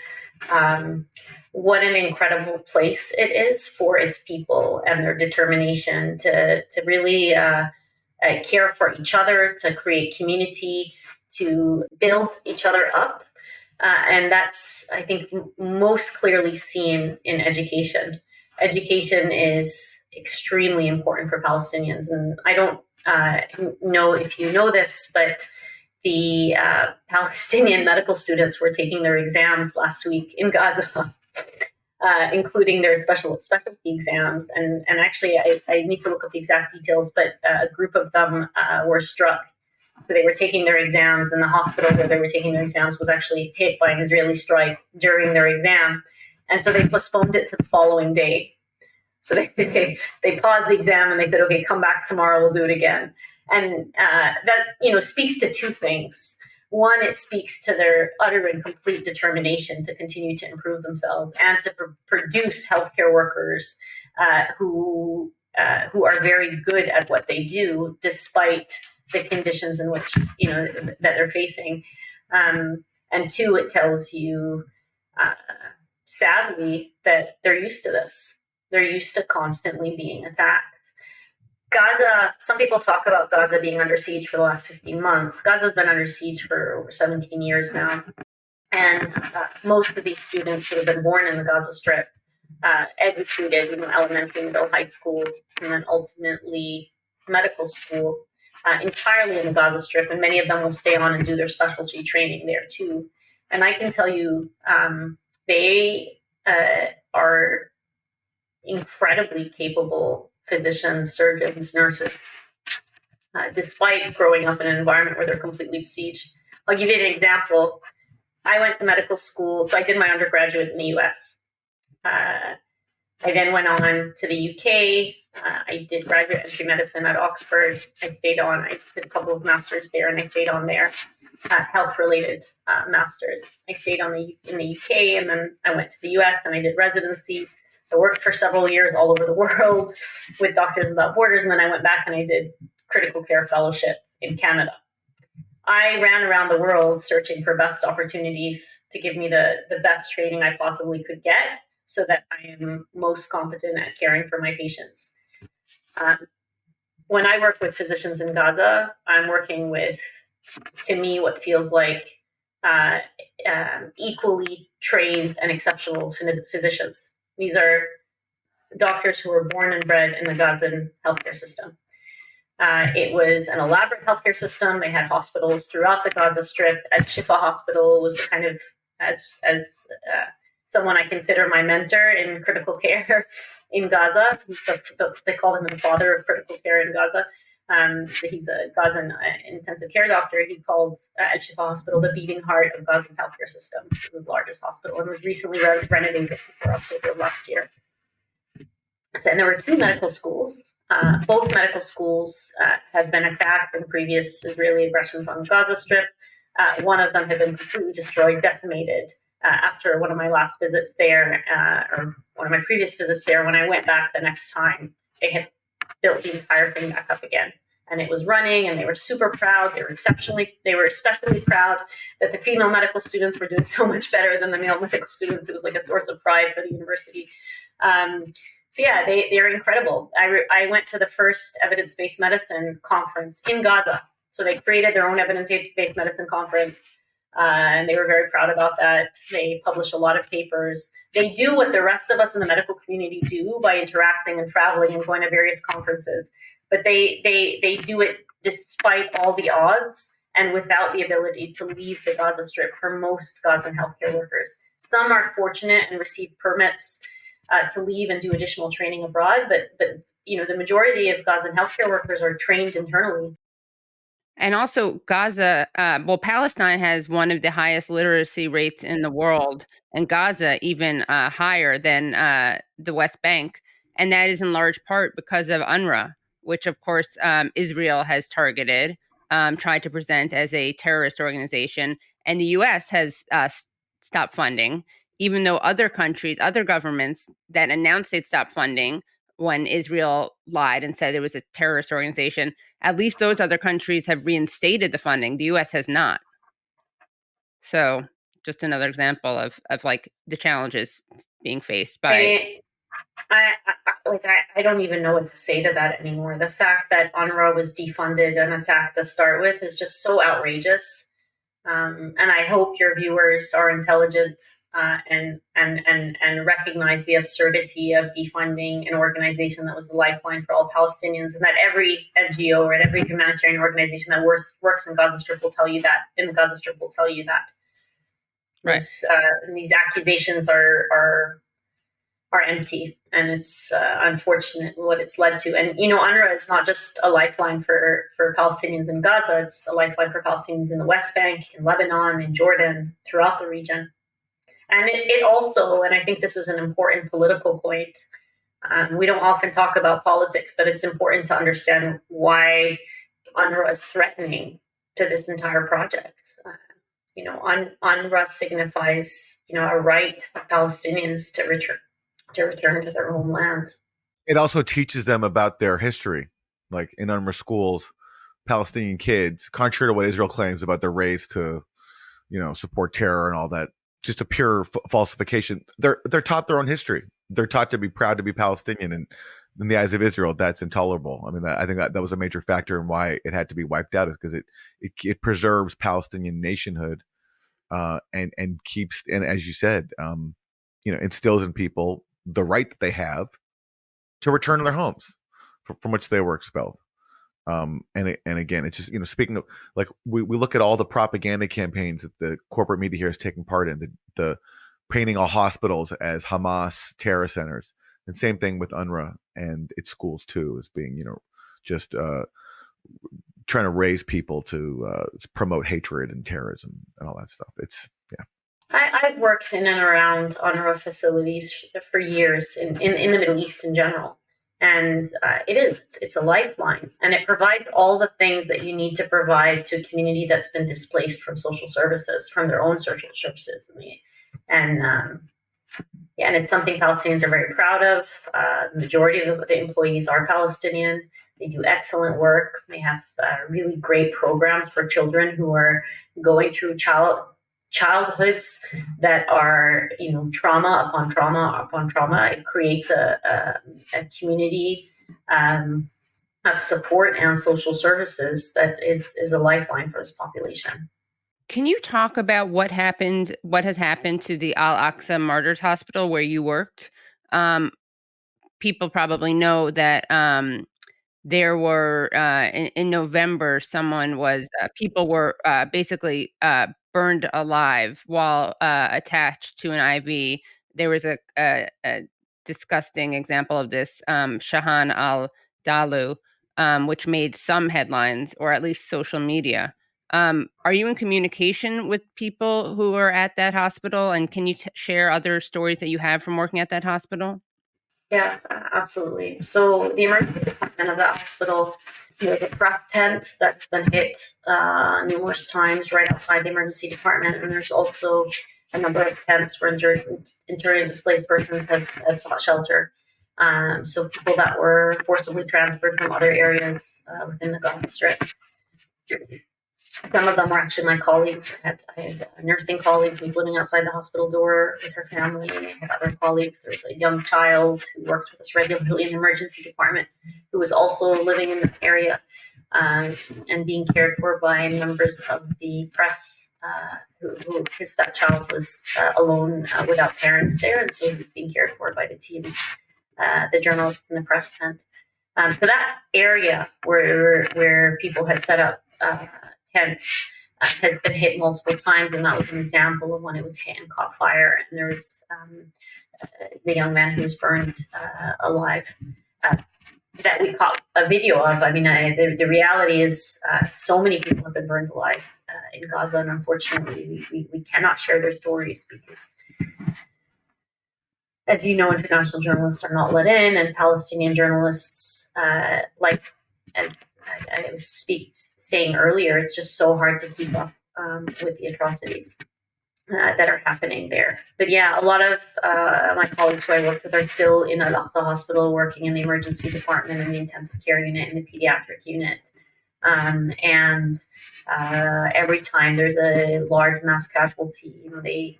what an incredible place it is for its people and their determination to really care for each other, to create community, to build each other up. And that's, I think, most clearly seen in education. Education is extremely important for Palestinians. And I don't know if you know this, but the Palestinian medical students were taking their exams last week in Gaza, including their specialty exams. And actually, I need to look up the exact details, but a group of them were struck So they were taking their exams, and the hospital where they were taking their exams was actually hit by an Israeli strike during their exam. And so they postponed it to the following day. So they paused the exam and they said, okay, come back tomorrow, we'll do it again. And that, speaks to two things. One, it speaks to their utter and complete determination to continue to improve themselves and to produce healthcare workers who are very good at what they do, despite the conditions in which that they're facing. And two, it tells you, sadly, that they're used to this. They're used to constantly being attacked. Gaza, some people talk about Gaza being under siege for the last 15 months. Gaza's been under siege for over 17 years now. And most of these students who have been born in the Gaza Strip, educated, elementary, middle, high school, and then ultimately medical school, entirely in the Gaza Strip. And many of them will stay on and do their specialty training there too. And I can tell you, they are incredibly capable physicians, surgeons, nurses, despite growing up in an environment where they're completely besieged. I'll give you an example. I went to medical school, so I did my undergraduate in the US. I then went on to the UK. I did graduate entry medicine at Oxford. I did a couple of masters there, and I stayed on there, health-related masters. I stayed in the UK, and then I went to the US and I did residency. I worked for several years all over the world with Doctors Without Borders, and then I went back and I did critical care fellowship in Canada. I ran around the world searching for best opportunities to give me the best training I possibly could get so that I am most competent at caring for my patients. When I work with physicians in Gaza, I'm working with, to me, what feels like equally trained and exceptional physicians. These are doctors who were born and bred in the Gazan healthcare system. It was an elaborate healthcare system. They had hospitals throughout the Gaza Strip. Al-Shifa Hospital was the kind of, as someone I consider my mentor in critical care in Gaza. They call him the father of critical care in Gaza. So he's a Gazan intensive care doctor. He called Al-Shifa Hospital the beating heart of Gaza's healthcare system. It was the largest hospital and was recently renovated before October of last year. So, and there were two medical schools. Both medical schools have been attacked in previous Israeli aggressions on the Gaza Strip. One of them had been completely destroyed, decimated, after one of my last visits there, or one of my previous visits there. When I went back the next time, they had built the entire thing back up again. And it was running, and they were super proud. They were especially proud that the female medical students were doing so much better than the male medical students. It was like a source of pride for the university. So yeah, they're incredible. I went to the first evidence-based medicine conference in Gaza. So they created their own evidence-based medicine conference, and they were very proud about that. They publish a lot of papers. They do what the rest of us in the medical community do by interacting and traveling and going to various conferences. But they do it despite all the odds and without the ability to leave the Gaza Strip for most Gazan healthcare workers. Some are fortunate and receive permits to leave and do additional training abroad, but the majority of Gazan healthcare workers are trained internally. And also Gaza, Palestine has one of the highest literacy rates in the world, and Gaza even higher than the West Bank. And that is in large part because of UNRWA, which of course Israel has targeted, tried to present as a terrorist organization. And the US has stopped funding, even though other countries, other governments that announced they'd stop funding when Israel lied and said it was a terrorist organization, at least those other countries have reinstated the funding. The US has not. So just another example of like the challenges being faced by... I don't even know what to say to that anymore. The fact that UNRWA was defunded and attacked to start with is just so outrageous. And I hope your viewers are intelligent and recognize the absurdity of defunding an organization that was the lifeline for all Palestinians, and that every NGO or every humanitarian organization that works in Gaza Strip will tell you that. Right. And these accusations are are empty, and it's unfortunate what it's led to. And UNRWA is not just a lifeline for Palestinians in Gaza; it's a lifeline for Palestinians in the West Bank, in Lebanon, in Jordan, throughout the region. And it also, and I think this is an important political point. We don't often talk about politics, but it's important to understand why UNRWA is threatening to this entire project. UNRWA signifies, a right of Palestinians to return to their homeland. It also teaches them about their history, like in UNRWA schools, Palestinian kids, contrary to what Israel claims about their race to, support terror and all that, just a pure falsification. They're taught their own history. They're taught to be proud to be Palestinian, and in the eyes of Israel, that's intolerable. I mean, I think that was a major factor in why it had to be wiped out, is because it preserves Palestinian nationhood, and keeps, and as you said, instills in people the right that they have to return to their homes from which they were expelled. And again, it's just, speaking of, like, we look at all the propaganda campaigns that the corporate media here is taking part in, the painting all hospitals as Hamas terror centers, and same thing with UNRWA and its schools too, as being, just trying to raise people to promote hatred and terrorism and all that stuff. It's, yeah. I've worked in and around UNRWA facilities for years in the Middle East in general. And it's a lifeline, and it provides all the things that you need to provide to a community that's been displaced from social services, from their own social services. And it's something Palestinians are very proud of. The majority of the employees are Palestinian. They do excellent work. They have really great programs for children who are going through childhoods that are, trauma upon trauma upon trauma. It creates a community of support and social services that is a lifeline for this population. Can you talk about what has happened to the Al-Aqsa Martyrs Hospital where you worked? People probably know that there were in November, people were basically burned alive while attached to an IV. There was a disgusting example of this, Shahan al-Dalu, which made some headlines, or at least social media. Are you in communication with people who are at that hospital? And can you share other stories that you have from working at that hospital? Yeah, absolutely. So the emergency department of the hospital, there's a press tent that's been hit numerous times right outside the emergency department. And there's also a number of tents where internally displaced persons have sought shelter. So people that were forcibly transferred from other areas within the Gaza Strip. Some of them were actually my colleagues. I had a nursing colleague who was living outside the hospital door with her family. I had other colleagues. There was a young child who worked with us regularly in the emergency department who was also living in the area and being cared for by members of the press because that child was alone without parents there. And so he was being cared for by the team, the journalists in the press tent. So that area where people had set up tents has been hit multiple times, and that was an example of when it was hit and caught fire. And there was the young man who was burned alive that we caught a video of. I mean, the reality is so many people have been burned alive in Gaza, and unfortunately we cannot share their stories because, as you know, international journalists are not let in, and Palestinian journalists, as I was saying earlier, it's just so hard to keep up with the atrocities that are happening there. But yeah, a lot of my colleagues who I worked with are still in Al-Aqsa Hospital, working in the emergency department, in the intensive care unit, in the pediatric unit. Every time there's a large mass casualty, they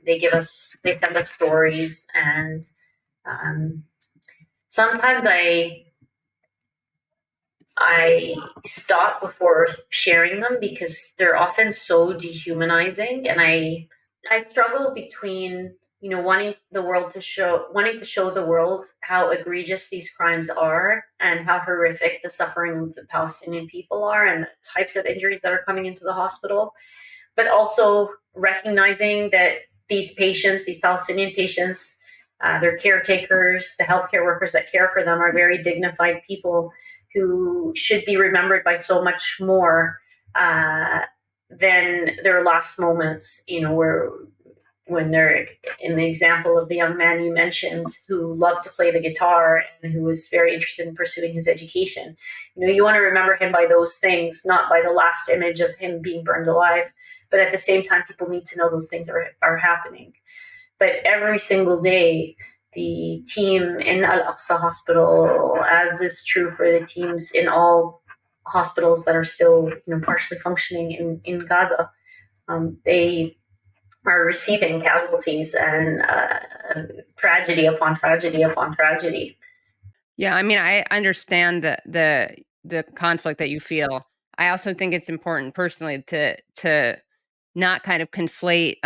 send us stories, and sometimes I stop before sharing them because they're often so dehumanizing, and I struggle between wanting to show the world how egregious these crimes are and how horrific the suffering of the Palestinian people are and the types of injuries that are coming into the hospital, but also recognizing that these Palestinian patients, Their caretakers, the healthcare workers that care for them, are very dignified people who should be remembered by so much more than their last moments, where when they're in the example of the young man you mentioned who loved to play the guitar and who was very interested in pursuing his education. You want to remember him by those things, not by the last image of him being burned alive. But at the same time, people need to know those things are happening. But every single day, the team in Al-Aqsa Hospital, as is true for the teams in all hospitals that are still partially functioning in Gaza, they are receiving casualties and tragedy upon tragedy upon tragedy. Yeah, I mean, I understand the conflict that you feel. I also think it's important personally to not kind of conflate.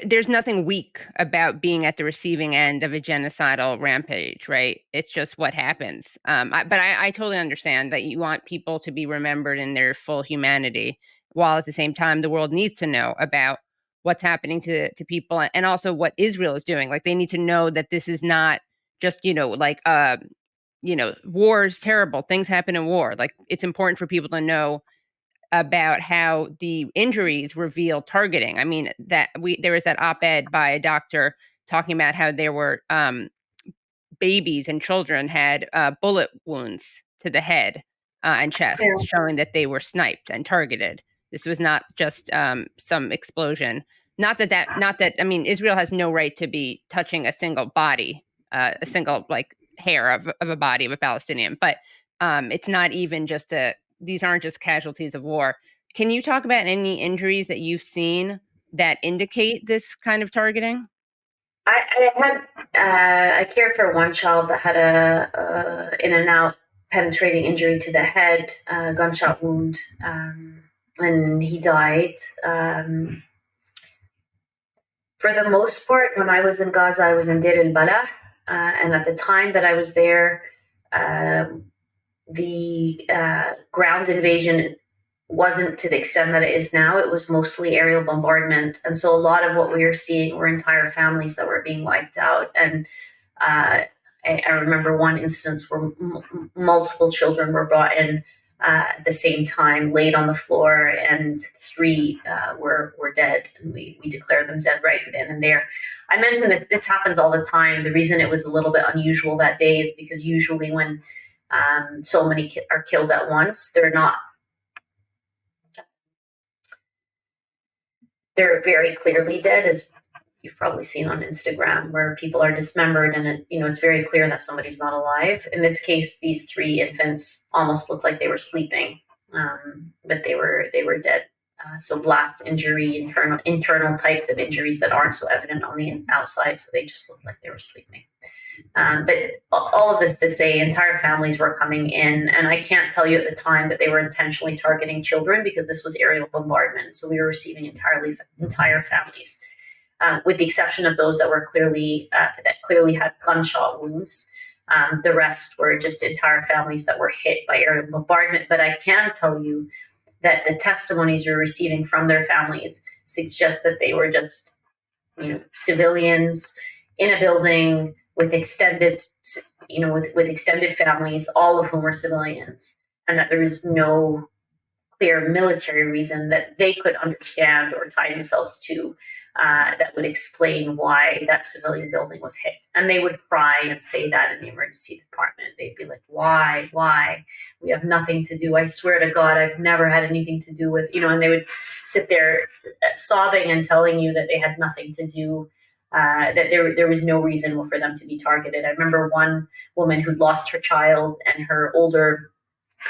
There's nothing weak about being at the receiving end of a genocidal rampage, right? It's just what happens. But I totally understand that you want people to be remembered in their full humanity, while at the same time the world needs to know about what's happening to people and also what Israel is doing. Like, they need to know that this is not just, war is terrible. Things happen in war. Like, it's important for people to know about how the injuries reveal targeting. I mean, there was that op-ed by a doctor talking about how there were babies and children had bullet wounds to the head and chest, showing that they were sniped and targeted. This was not just some explosion. Not that I mean, Israel has no right to be touching a single body, a single hair of a body of a Palestinian. But it's not even just these aren't just casualties of war. Can you talk about any injuries that you've seen that indicate this kind of targeting? I cared for one child that had a in and out penetrating injury to the head, gunshot wound, and he died. For the most part, when I was in Gaza, I was in Deir al-Bala, and at the time that I was there, the ground invasion wasn't to the extent that it is now. It was mostly aerial bombardment. And so a lot of what we were seeing were entire families that were being wiped out. And I remember one instance where multiple children were brought in at the same time, laid on the floor, and 3 were dead. And we declared them dead right then and there. I mentioned this happens all the time. The reason it was a little bit unusual that day is because usually when so many are killed at once, they're very clearly dead, as you've probably seen on Instagram, where people are dismembered and it's very clear that somebody's not alive. In this case, these 3 infants almost looked like they were sleeping, but they were dead. So blast injury, internal types of injuries that aren't so evident on the outside, so they just looked like they were sleeping. But all of this to say, entire families were coming in, and I can't tell you at the time that they were intentionally targeting children because this was aerial bombardment. So we were receiving entire families, with the exception of those that were clearly had gunshot wounds. The rest were just entire families that were hit by aerial bombardment. But I can tell you that the testimonies we're receiving from their families suggest that they were just, civilians in a building with extended families, all of whom were civilians, and that there is no clear military reason that they could understand or tie themselves to that would explain why that civilian building was hit. And they would cry and say that in the emergency department. They'd be like, why? We have nothing to do. I swear to God, I've never had anything to do with, and they would sit there sobbing and telling you that they had nothing to do, that there was no reason for them to be targeted. I remember one woman who'd lost her child, and her older,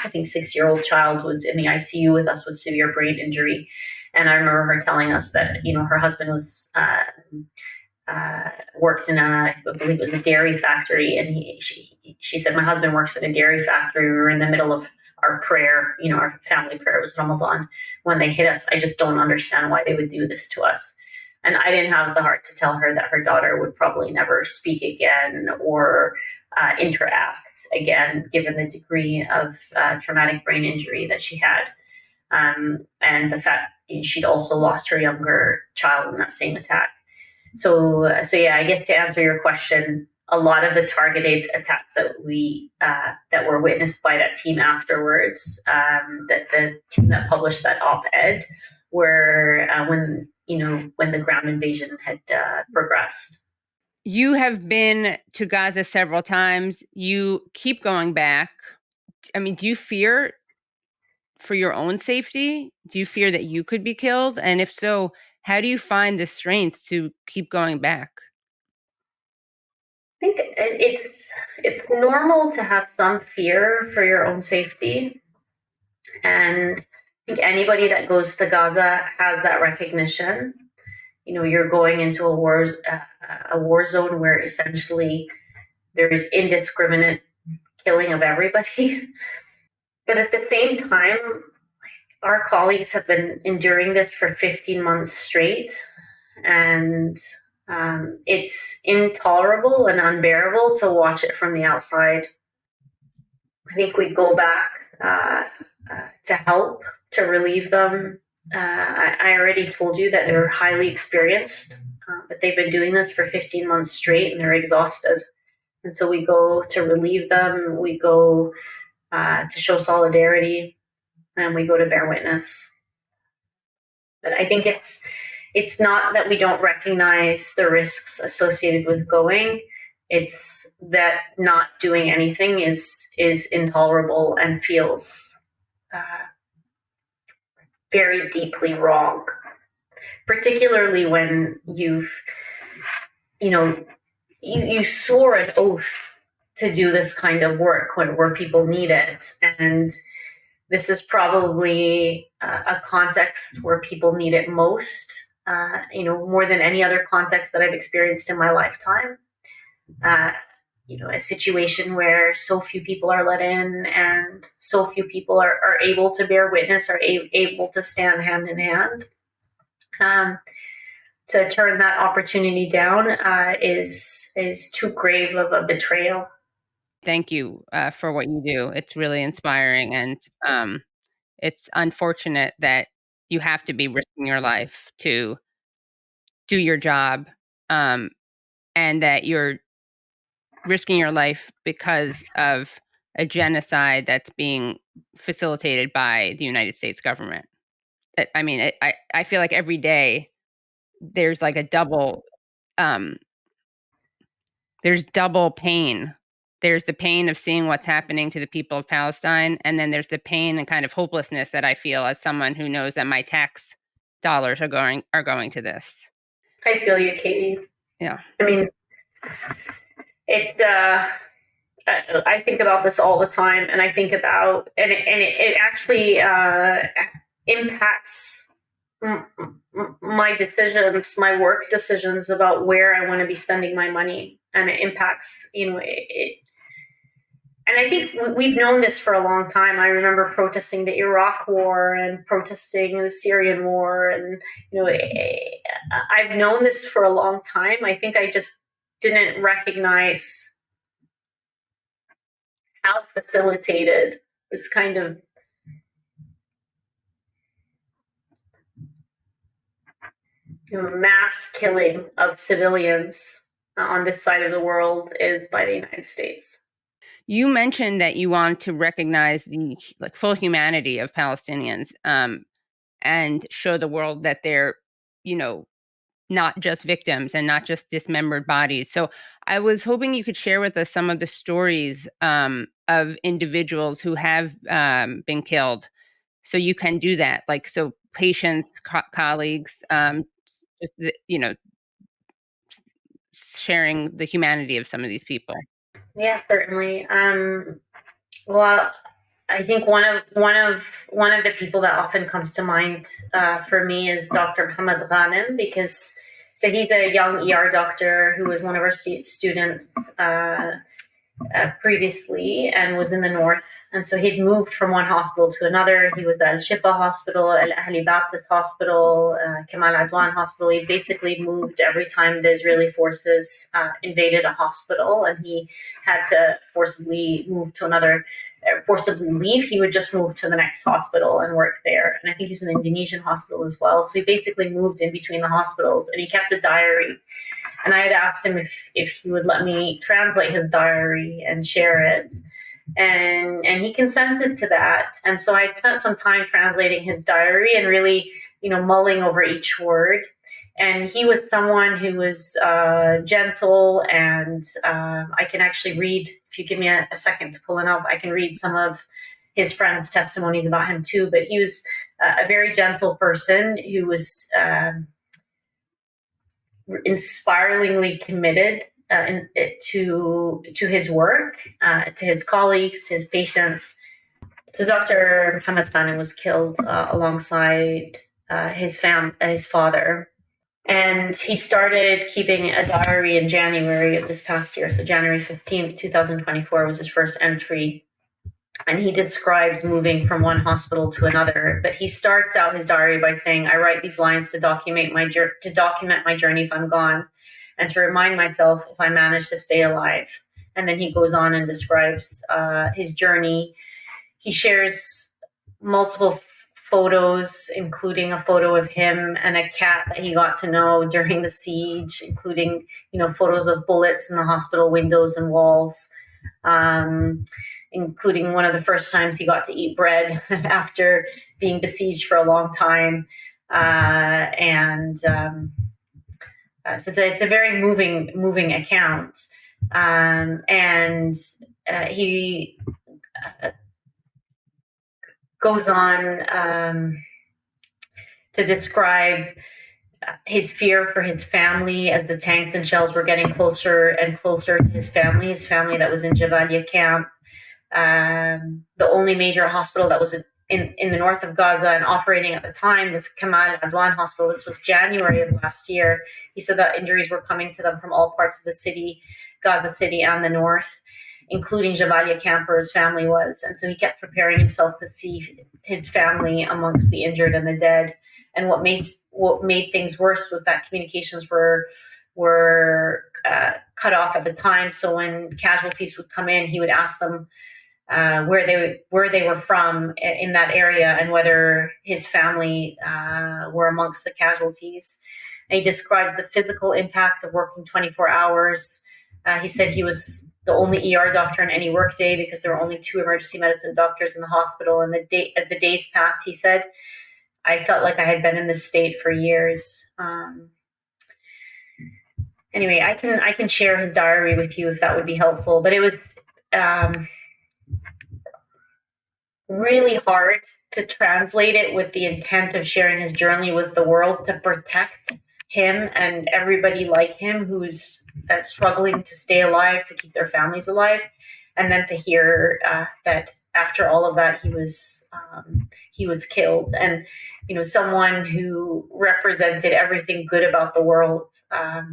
I think 6-year-old child was in the ICU with us with severe brain injury. And I remember her telling us that, her husband was worked in I believe it was a dairy factory. And she said, my husband works in a dairy factory. We were in the middle of our prayer, our family prayer. It was Ramadan when they hit us. I just don't understand why they would do this to us. And I didn't have the heart to tell her that her daughter would probably never speak again or interact again, given the degree of traumatic brain injury that she had. And the fact she'd also lost her younger child in that same attack. So yeah, I guess to answer your question, a lot of the targeted attacks that were witnessed by that team afterwards, that the team that published that op-ed, were when the ground invasion had progressed. You have been to Gaza several times. You keep going back. I mean, do you fear for your own safety? Do you fear that you could be killed? And if so, how do you find the strength to keep going back? I think it's normal to have some fear for your own safety, and I think anybody that goes to Gaza has that recognition. You're going into a war zone where essentially there is indiscriminate killing of everybody. But at the same time, our colleagues have been enduring this for 15 months straight, and it's intolerable and unbearable to watch it from the outside. I think we go back to help, to relieve them. I already told you that they're highly experienced, but they've been doing this for 15 months straight and they're exhausted. And so we go to relieve them, we go to show solidarity, and we go to bear witness. But I think it's not that we don't recognize the risks associated with going. It's that not doing anything is intolerable and feels very deeply wrong, particularly when you swore an oath to do this kind of work where people need it. And this is probably a context where people need it most, more than any other context that I've experienced in my lifetime. A situation where so few people are let in and so few people are able to bear witness, are able to stand hand in hand. To turn that opportunity down is too grave of a betrayal. Thank you for what you do. It's really inspiring, and it's unfortunate that you have to be risking your life to do your job, and that you're risking your life because of a genocide that's being facilitated by the United States government. I mean, I feel like every day there's like a double, there's double pain. There's the pain of seeing what's happening to the people of Palestine, and then there's the pain and kind of hopelessness that I feel as someone who knows that my tax dollars are going to this. I feel you, Katie. Yeah. I mean, it's I think about this all the time, and I think about it actually impacts my decisions, my work decisions about where I want to be spending my money, and it impacts it. And I think we've known this for a long time. I remember protesting the Iraq War and protesting the Syrian War, and I've known this for a long time. I think I just didn't recognize how facilitated this kind of mass killing of civilians on this side of the world is by the United States. You mentioned that you want to recognize the full humanity of Palestinians, and show the world that they're, not just victims and not just dismembered bodies. So I was hoping you could share with us some of the stories of individuals who have been killed. So you can do that, so patients, colleagues, sharing the humanity of some of these people. Yeah, certainly. Well, I think one of the people that often comes to mind for me is Dr. Mohammed Ghanem, because he's a young ER doctor who was one of our students previously and was in the north, and so he'd moved from one hospital to another. He was at Al Shifa Hospital, Al Ahli Baptist Hospital, Kamal Adwan Hospital. He basically moved every time the Israeli forces invaded a hospital, and he had to forcibly move to another forcibly leave, he would just move to the next hospital and work there. And I think he was in the Indonesian hospital as well. So he basically moved in between the hospitals, and he kept a diary. And I had asked him if he would let me translate his diary and share it. And he consented to that. And so I spent some time translating his diary and really, mulling over each word. And he was someone who was gentle, and I can actually read, if you give me a second to pull it up, I can read some of his friends' testimonies about him too. But he was a very gentle person who was inspiringly committed to his work, to his colleagues, to his patients. So Dr. Mohammed was killed alongside his father. And he started keeping a diary in January of this past year. So January 15th, 2024 was his first entry. And he described moving from one hospital to another. But he starts out his diary by saying, I write these lines to document my journey if I'm gone, and to remind myself if I manage to stay alive. And then he goes on and describes his journey. He shares multiple photos, including a photo of him and a cat that he got to know during the siege, including, photos of bullets in the hospital windows and walls, including one of the first times he got to eat bread after being besieged for a long time. So it's a very moving account. He goes on to describe his fear for his family as the tanks and shells were getting closer and closer to his family that was in Jabalia camp. The only major hospital that was in the north of Gaza and operating at the time was Kamal Adwan Hospital. This was January of last year. He said that injuries were coming to them from all parts of the city, Gaza City and the north, including Jabalia camp where his family was. And so he kept preparing himself to see his family amongst the injured and the dead. And what made things worse was that communications were cut off at the time. So when casualties would come in, he would ask them where they were from in that area and whether his family were amongst the casualties. And he describes the physical impact of working 24 hours. He said he was the only ER doctor in any workday because there were only 2 emergency medicine doctors in the hospital. And as the days passed, he said, I felt like I had been in this state for years. Anyway, I can share his diary with you if that would be helpful. But it was really hard to translate it with the intent of sharing his journey with the world to protect him and everybody like him who's struggling to stay alive, to keep their families alive, and then to hear that after all of that he was killed. And someone who represented everything good about the world. I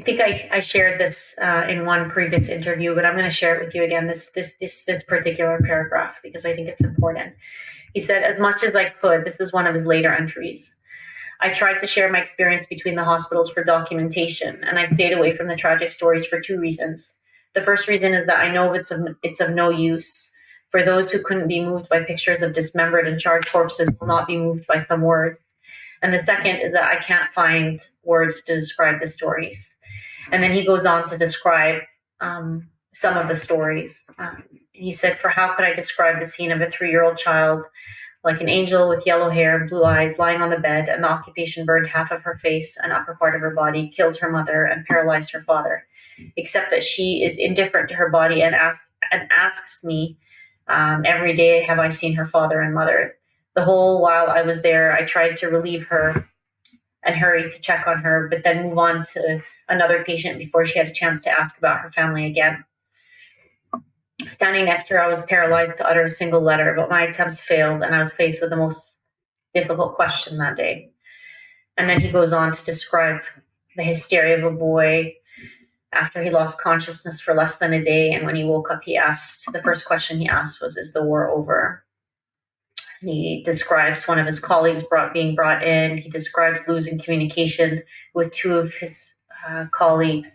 think I shared this in one previous interview, but I'm going to share it with you again. This particular paragraph because I think it's important. He said, as much as I could, this is one of his later entries, I tried to share my experience between the hospitals for documentation, and I stayed away from the tragic stories for 2 reasons. The first reason is that I know it's of no use. For those who couldn't be moved by pictures of dismembered and charred corpses will not be moved by some words. And the second is that I can't find words to describe the stories. And then he goes on to describe some of the stories. He said, for how could I describe the scene of a 3-year-old child, like an angel with yellow hair and blue eyes, lying on the bed, and the occupation burned half of her face and upper part of her body, killed her mother, and paralyzed her father, except that she is indifferent to her body and asks me, every day, have I seen her father and mother? The whole while I was there, I tried to relieve her and hurry to check on her, but then move on to another patient before she had a chance to ask about her family again. Standing next to her, I was paralyzed to utter a single letter, but my attempts failed, and I was faced with the most difficult question that day. And then he goes on to describe the hysteria of a boy after he lost consciousness for less than a day, and when he woke up, the first question he asked was, is the war over? He describes one of his colleagues being brought in. He describes losing communication with two of his colleagues,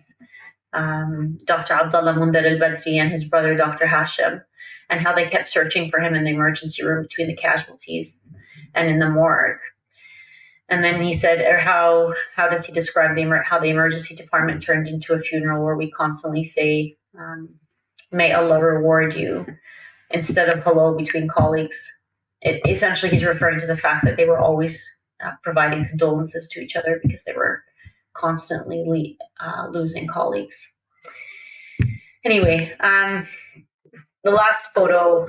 Dr. Abdullah Mundar al-Badri and his brother, Dr. Hashim, and how they kept searching for him in the emergency room between the casualties and in the morgue. And then he said, or how does he describe how the emergency department turned into a funeral where we constantly say, may Allah reward you, instead of hello between colleagues. Essentially, he's referring to the fact that they were always providing condolences to each other because they were constantly losing colleagues. Anyway, the last photo,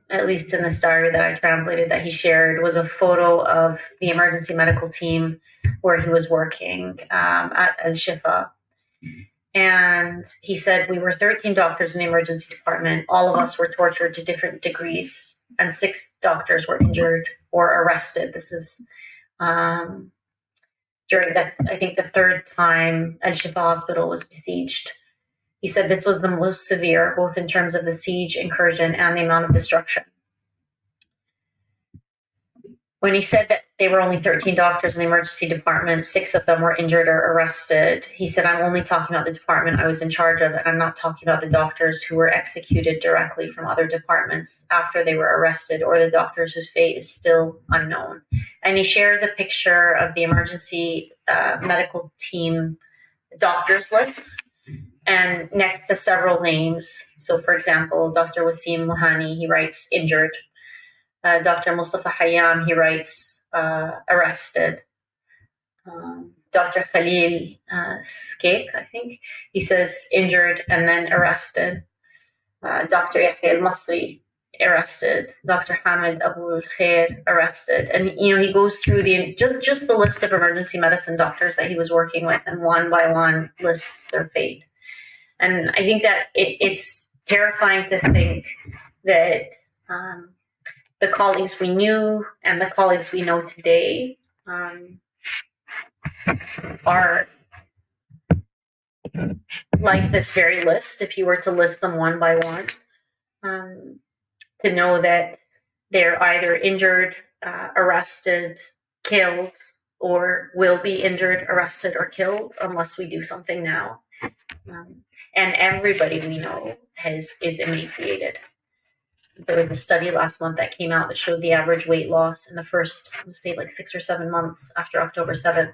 at least in this diary that I translated that he shared, was a photo of the emergency medical team where he was working at Al-Shifa. And he said, we were 13 doctors in the emergency department. All of us were tortured to different degrees, and 6 doctors were injured or arrested. This is during I think the 3rd time Al-Shifa hospital was besieged. He said this was the most severe, both in terms of the siege, incursion, and the amount of destruction. When he said that they were only 13 doctors in the emergency department, 6 of them were injured or arrested, he said, I'm only talking about the department I was in charge of, and I'm not talking about the doctors who were executed directly from other departments after they were arrested, or the doctors whose fate is still unknown. And he shares a picture of the emergency medical team doctors list, and next to several names. So, for example, Dr. Wasim Mohani, he writes injured. Dr. Mustafa Hayyam, he writes arrested. Dr. Khalil Skeik, I think, he says injured and then arrested. Dr. Yahya al-Masri, arrested. Dr. Hamid Abu al-Khair, arrested. And, he goes through just the list of emergency medicine doctors that he was working with, and one by one lists their fate. And I think that it's terrifying to think that the colleagues we knew and the colleagues we know today are like this very list, if you were to list them one by one, to know that they're either injured, arrested, killed, or will be injured, arrested, or killed unless we do something now. And everybody we know is emaciated. There was a study last month that came out that showed the average weight loss in the first, say, like 6 or 7 months after October 7th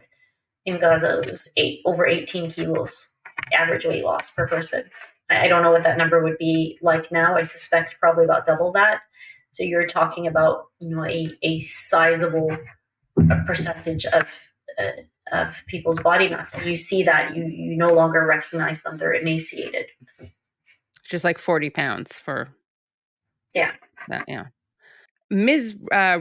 in Gaza. It was over 18 kilos average weight loss per person. I don't know what that number would be like now. I suspect probably about double that. So you're talking about, a sizable percentage of people's body mass, and you see that you no longer recognize them. They're emaciated. Just like 40 pounds for. Yeah. That, yeah. Ms.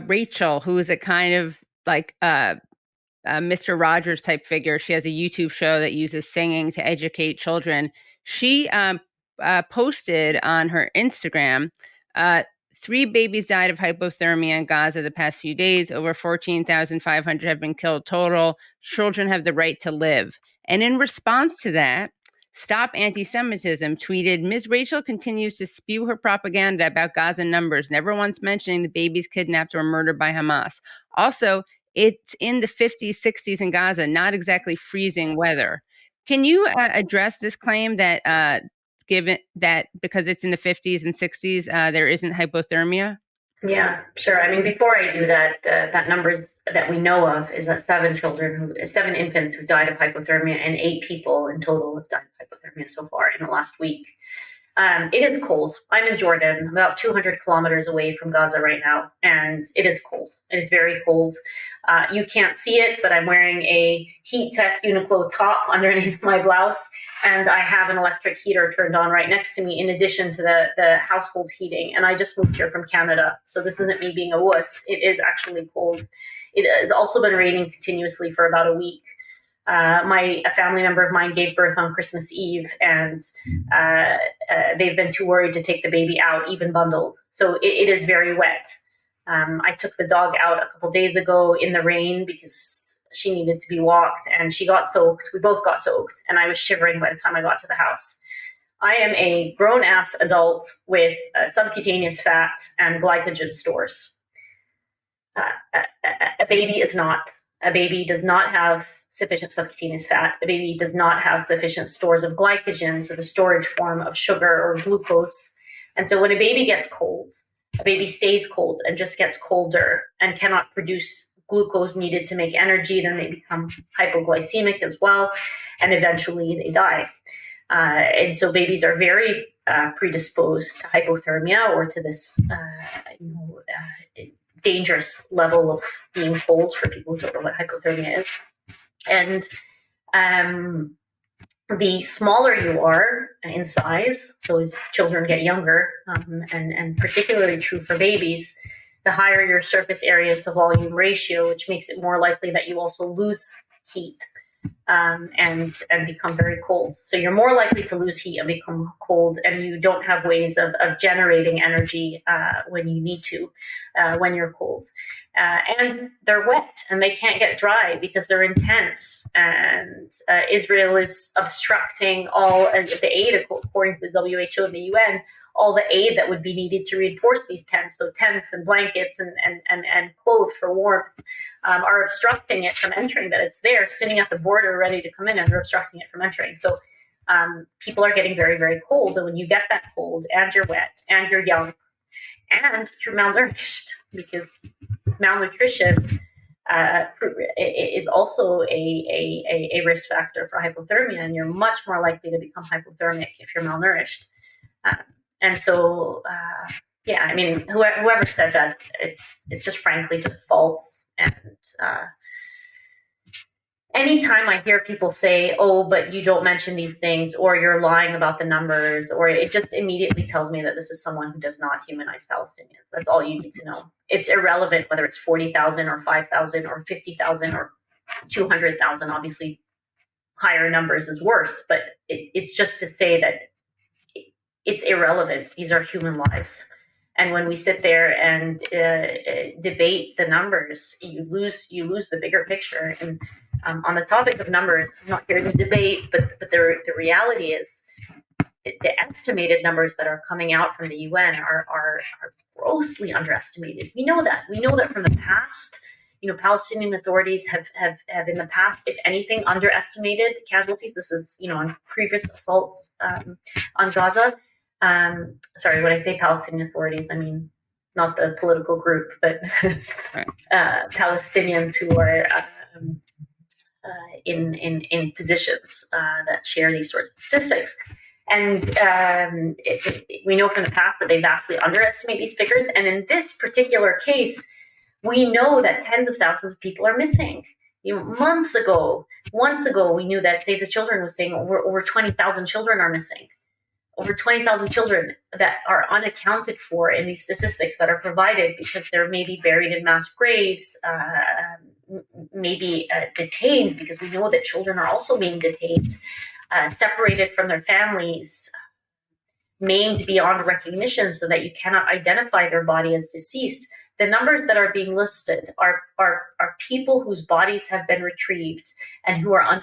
Rachel, who is a kind of like Mr. Rogers type figure. She has a YouTube show that uses singing to educate children. She posted on her Instagram, 3 babies died of hypothermia in Gaza the past few days. Over 14,500 have been killed total. Children have the right to live. And in response to that, Stop Anti-Semitism tweeted, Ms. Rachel continues to spew her propaganda about Gaza numbers, never once mentioning the babies kidnapped or murdered by Hamas. Also, it's in the 50s, 60s in Gaza, not exactly freezing weather. Can you address this claim that given that because it's in the 50s and 60s, there isn't hypothermia? Yeah, sure. I mean, before I do that, that numbers that we know of is that 7 infants who died of hypothermia, and 8 people in total have died of hypothermia so far in the last week. It is cold. I'm in Jordan, about 200 kilometers away from Gaza right now, and it is cold. It is very cold. You can't see it, but I'm wearing a Heat Tech Uniqlo top underneath my blouse, and I have an electric heater turned on right next to me in addition to the household heating. And I just moved here from Canada, so this isn't me being a wuss. It is actually cold. It has also been raining continuously for about a week. A family member of mine gave birth on Christmas Eve, and they've been too worried to take the baby out, even bundled. So it is very wet. I took the dog out a couple days ago in the rain because she needed to be walked, and she got soaked. We both got soaked, and I was shivering by the time I got to the house. I am a grown-ass adult with subcutaneous fat and glycogen stores. a baby is not. A baby does not have sufficient subcutaneous fat. A baby does not have sufficient stores of glycogen, so the storage form of sugar or glucose. And so when a baby gets cold, a baby stays cold and just gets colder and cannot produce glucose needed to make energy. Then they become hypoglycemic as well, and eventually they die. And so babies are very predisposed to hypothermia or to this dangerous level of being cold for people who don't know what hypothermia is. And the smaller you are in size, so as children get younger, and particularly true for babies, the higher your surface area to volume ratio, which makes it more likely that you also lose heat and become very cold. So you're more likely to lose heat and become cold, and you don't have ways of generating energy when you need to, when you're cold. And they're wet and they can't get dry because they're intense. And Israel is obstructing all the aid, according to the WHO and the UN, all the aid that would be needed to reinforce these tents. So tents and blankets and clothes for warmth are obstructing it from entering, that it's there sitting at the border ready to come in, and they're obstructing it from entering. So people are getting very, very cold. And when you get that cold and you're wet and you're young and you're malnourished, because malnutrition is also a risk factor for hypothermia, and you're much more likely to become hypothermic if you're malnourished. And so, yeah, I mean, whoever said that, it's just frankly just false. And anytime I hear people say, "Oh, but you don't mention these things," or "You're lying about the numbers," or it just immediately tells me that this is someone who does not humanize Palestinians. That's all you need to know. It's irrelevant whether it's 40,000 or 5,000 or 50,000 or 200,000. Obviously, higher numbers is worse, but it's just to say that it's irrelevant. These are human lives. And when we sit there and debate the numbers, you lose the bigger picture. And on the topic of numbers, I'm not here to debate, but the reality is the estimated numbers that are coming out from the UN are grossly underestimated. We know that. We know that from the past. Palestinian authorities have in the past, if anything, underestimated casualties. This is, on previous assaults on Gaza. Sorry, when I say Palestinian authorities, I mean not the political group, but Palestinians who are in positions that share these sorts of statistics. And we know from the past that they vastly underestimate these figures. And in this particular case, we know that tens of thousands of people are missing. Months ago, we knew that Save the Children was saying over 20,000 children are missing. Over 20,000 children that are unaccounted for in these statistics that are provided because they're maybe buried in mass graves, maybe detained, because we know that children are also being detained, separated from their families, maimed beyond recognition so that you cannot identify their body as deceased. The numbers that are being listed are people whose bodies have been retrieved and who are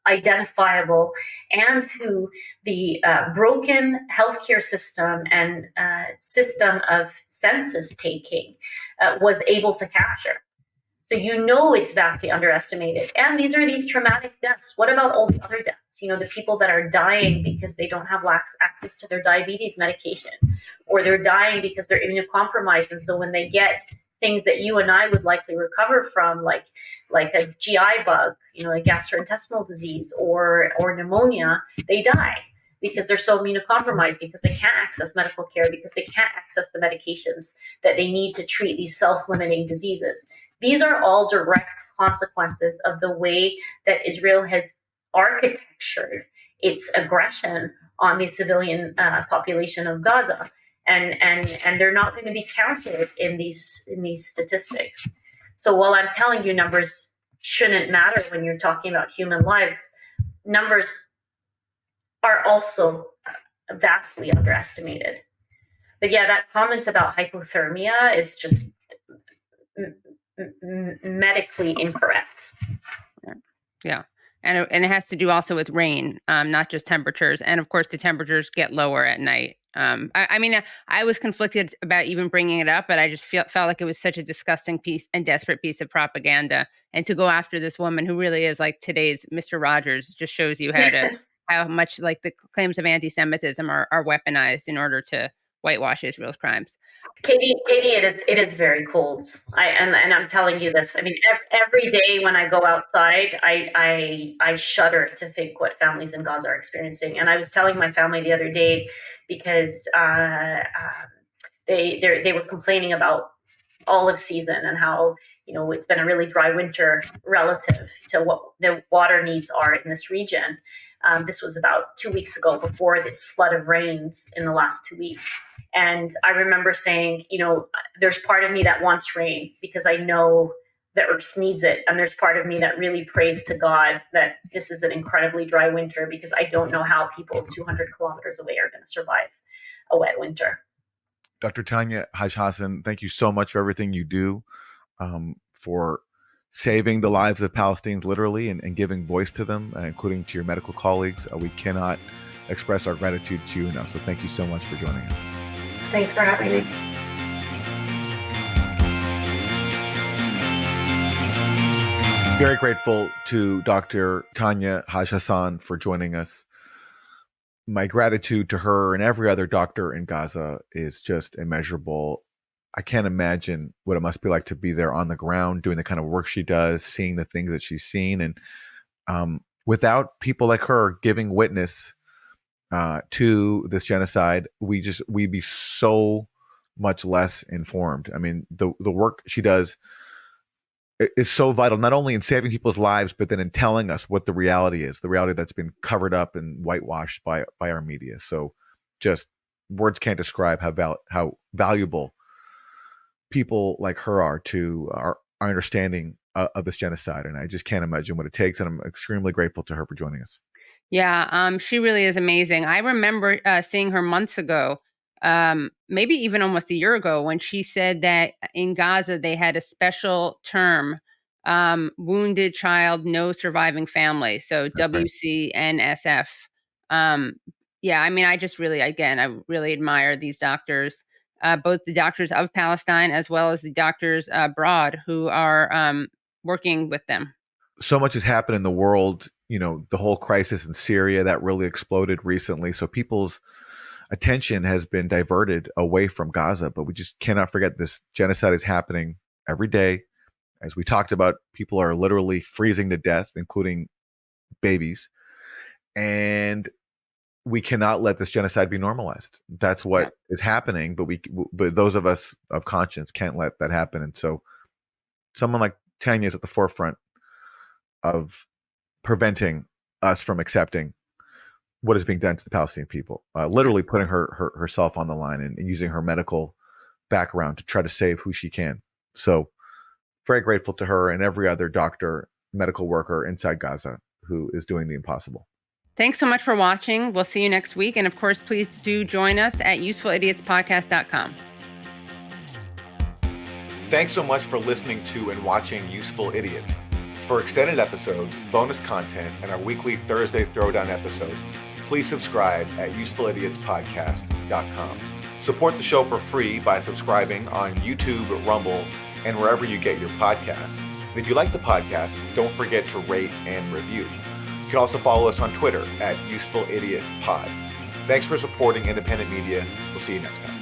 identifiable, and who the broken healthcare system and system of census taking was able to capture. So it's vastly underestimated. And these are these traumatic deaths. What about all the other deaths? The people that are dying because they don't have access to their diabetes medication, or they're dying because they're immunocompromised. And so when they get things that you and I would likely recover from, like a GI bug, a gastrointestinal disease or pneumonia, they die because they're so immunocompromised, because they can't access medical care, because they can't access the medications that they need to treat these self-limiting diseases. These are all direct consequences of the way that Israel has architectured its aggression on the civilian population of Gaza. And they're not going to be counted in these statistics. So while I'm telling you numbers shouldn't matter when you're talking about human lives, numbers are also vastly underestimated. But yeah, that comment about hypothermia is just medically incorrect. Yeah. And it has to do also with rain, not just temperatures. And of course, the temperatures get lower at night. I mean, I was conflicted about even bringing it up, but I just felt like it was such a disgusting piece and desperate piece of propaganda. And to go after this woman who really is like today's Mr. Rogers just shows you how much like the claims of anti-Semitism are weaponized in order to whitewash Israel's crimes. Katie, it is very cold. And I'm telling you this. I mean, every day when I go outside, I shudder to think what families in Gaza are experiencing. And I was telling my family the other day because they were complaining about olive season and how it's been a really dry winter relative to what the water needs are in this region. This was about 2 weeks ago, before this flood of rains in the last 2 weeks. And I remember saying, there's part of me that wants rain because I know the earth needs it. And there's part of me that really prays to God that this is an incredibly dry winter, because I don't know how people 200 kilometers away are going to survive a wet winter. Dr. Tanya Haj-Hassan, thank you so much for everything you do, for saving the lives of Palestinians literally and giving voice to them, including to your medical colleagues. We cannot express our gratitude to you enough. So thank you so much for joining us. Thanks for having me. Very grateful to Dr. Tanya Haj-Hassan for joining us. My gratitude to her and every other doctor in Gaza is just immeasurable. I can't imagine what it must be like to be there on the ground, doing the kind of work she does, seeing the things that she's seen. And without people like her giving witness to this genocide, we'd be so much less informed. I mean, the work she does is so vital, not only in saving people's lives, but then in telling us what the reality is, the reality that's been covered up and whitewashed by our media. So just words can't describe how valuable people like her are to our understanding of this genocide. And I just can't imagine what it takes. And I'm extremely grateful to her for joining us. Yeah, she really is amazing. I remember seeing her months ago, maybe even almost a year ago, when she said that in Gaza they had a special term, wounded child, no surviving family. So WCNSF. Yeah, I mean, I really admire these doctors, both the doctors of Palestine as well as the doctors abroad who are working with them. So much has happened in the world, the whole crisis in Syria that really exploded recently. So people's attention has been diverted away from Gaza, but we just cannot forget this genocide is happening every day. As we talked about, people are literally freezing to death, including babies. And we cannot let this genocide be normalized. That's what is happening, but those of us of conscience can't let that happen. And so someone like Tanya is at the forefront of preventing us from accepting what is being done to the Palestinian people, literally putting herself on the line and using her medical background to try to save who she can. So very grateful to her and every other doctor, medical worker inside Gaza who is doing the impossible. Thanks so much for watching. We'll see you next week. And of course, please do join us at usefulidiotspodcast.com. Thanks so much for listening to and watching Useful Idiots. For extended episodes, bonus content, and our weekly Thursday Throwdown episode, please subscribe at usefulidiotspodcast.com. Support the show for free by subscribing on YouTube, Rumble, and wherever you get your podcasts. And if you like the podcast, don't forget to rate and review. You can also follow us on Twitter at UsefulIdiotPod. Thanks for supporting independent media. We'll see you next time.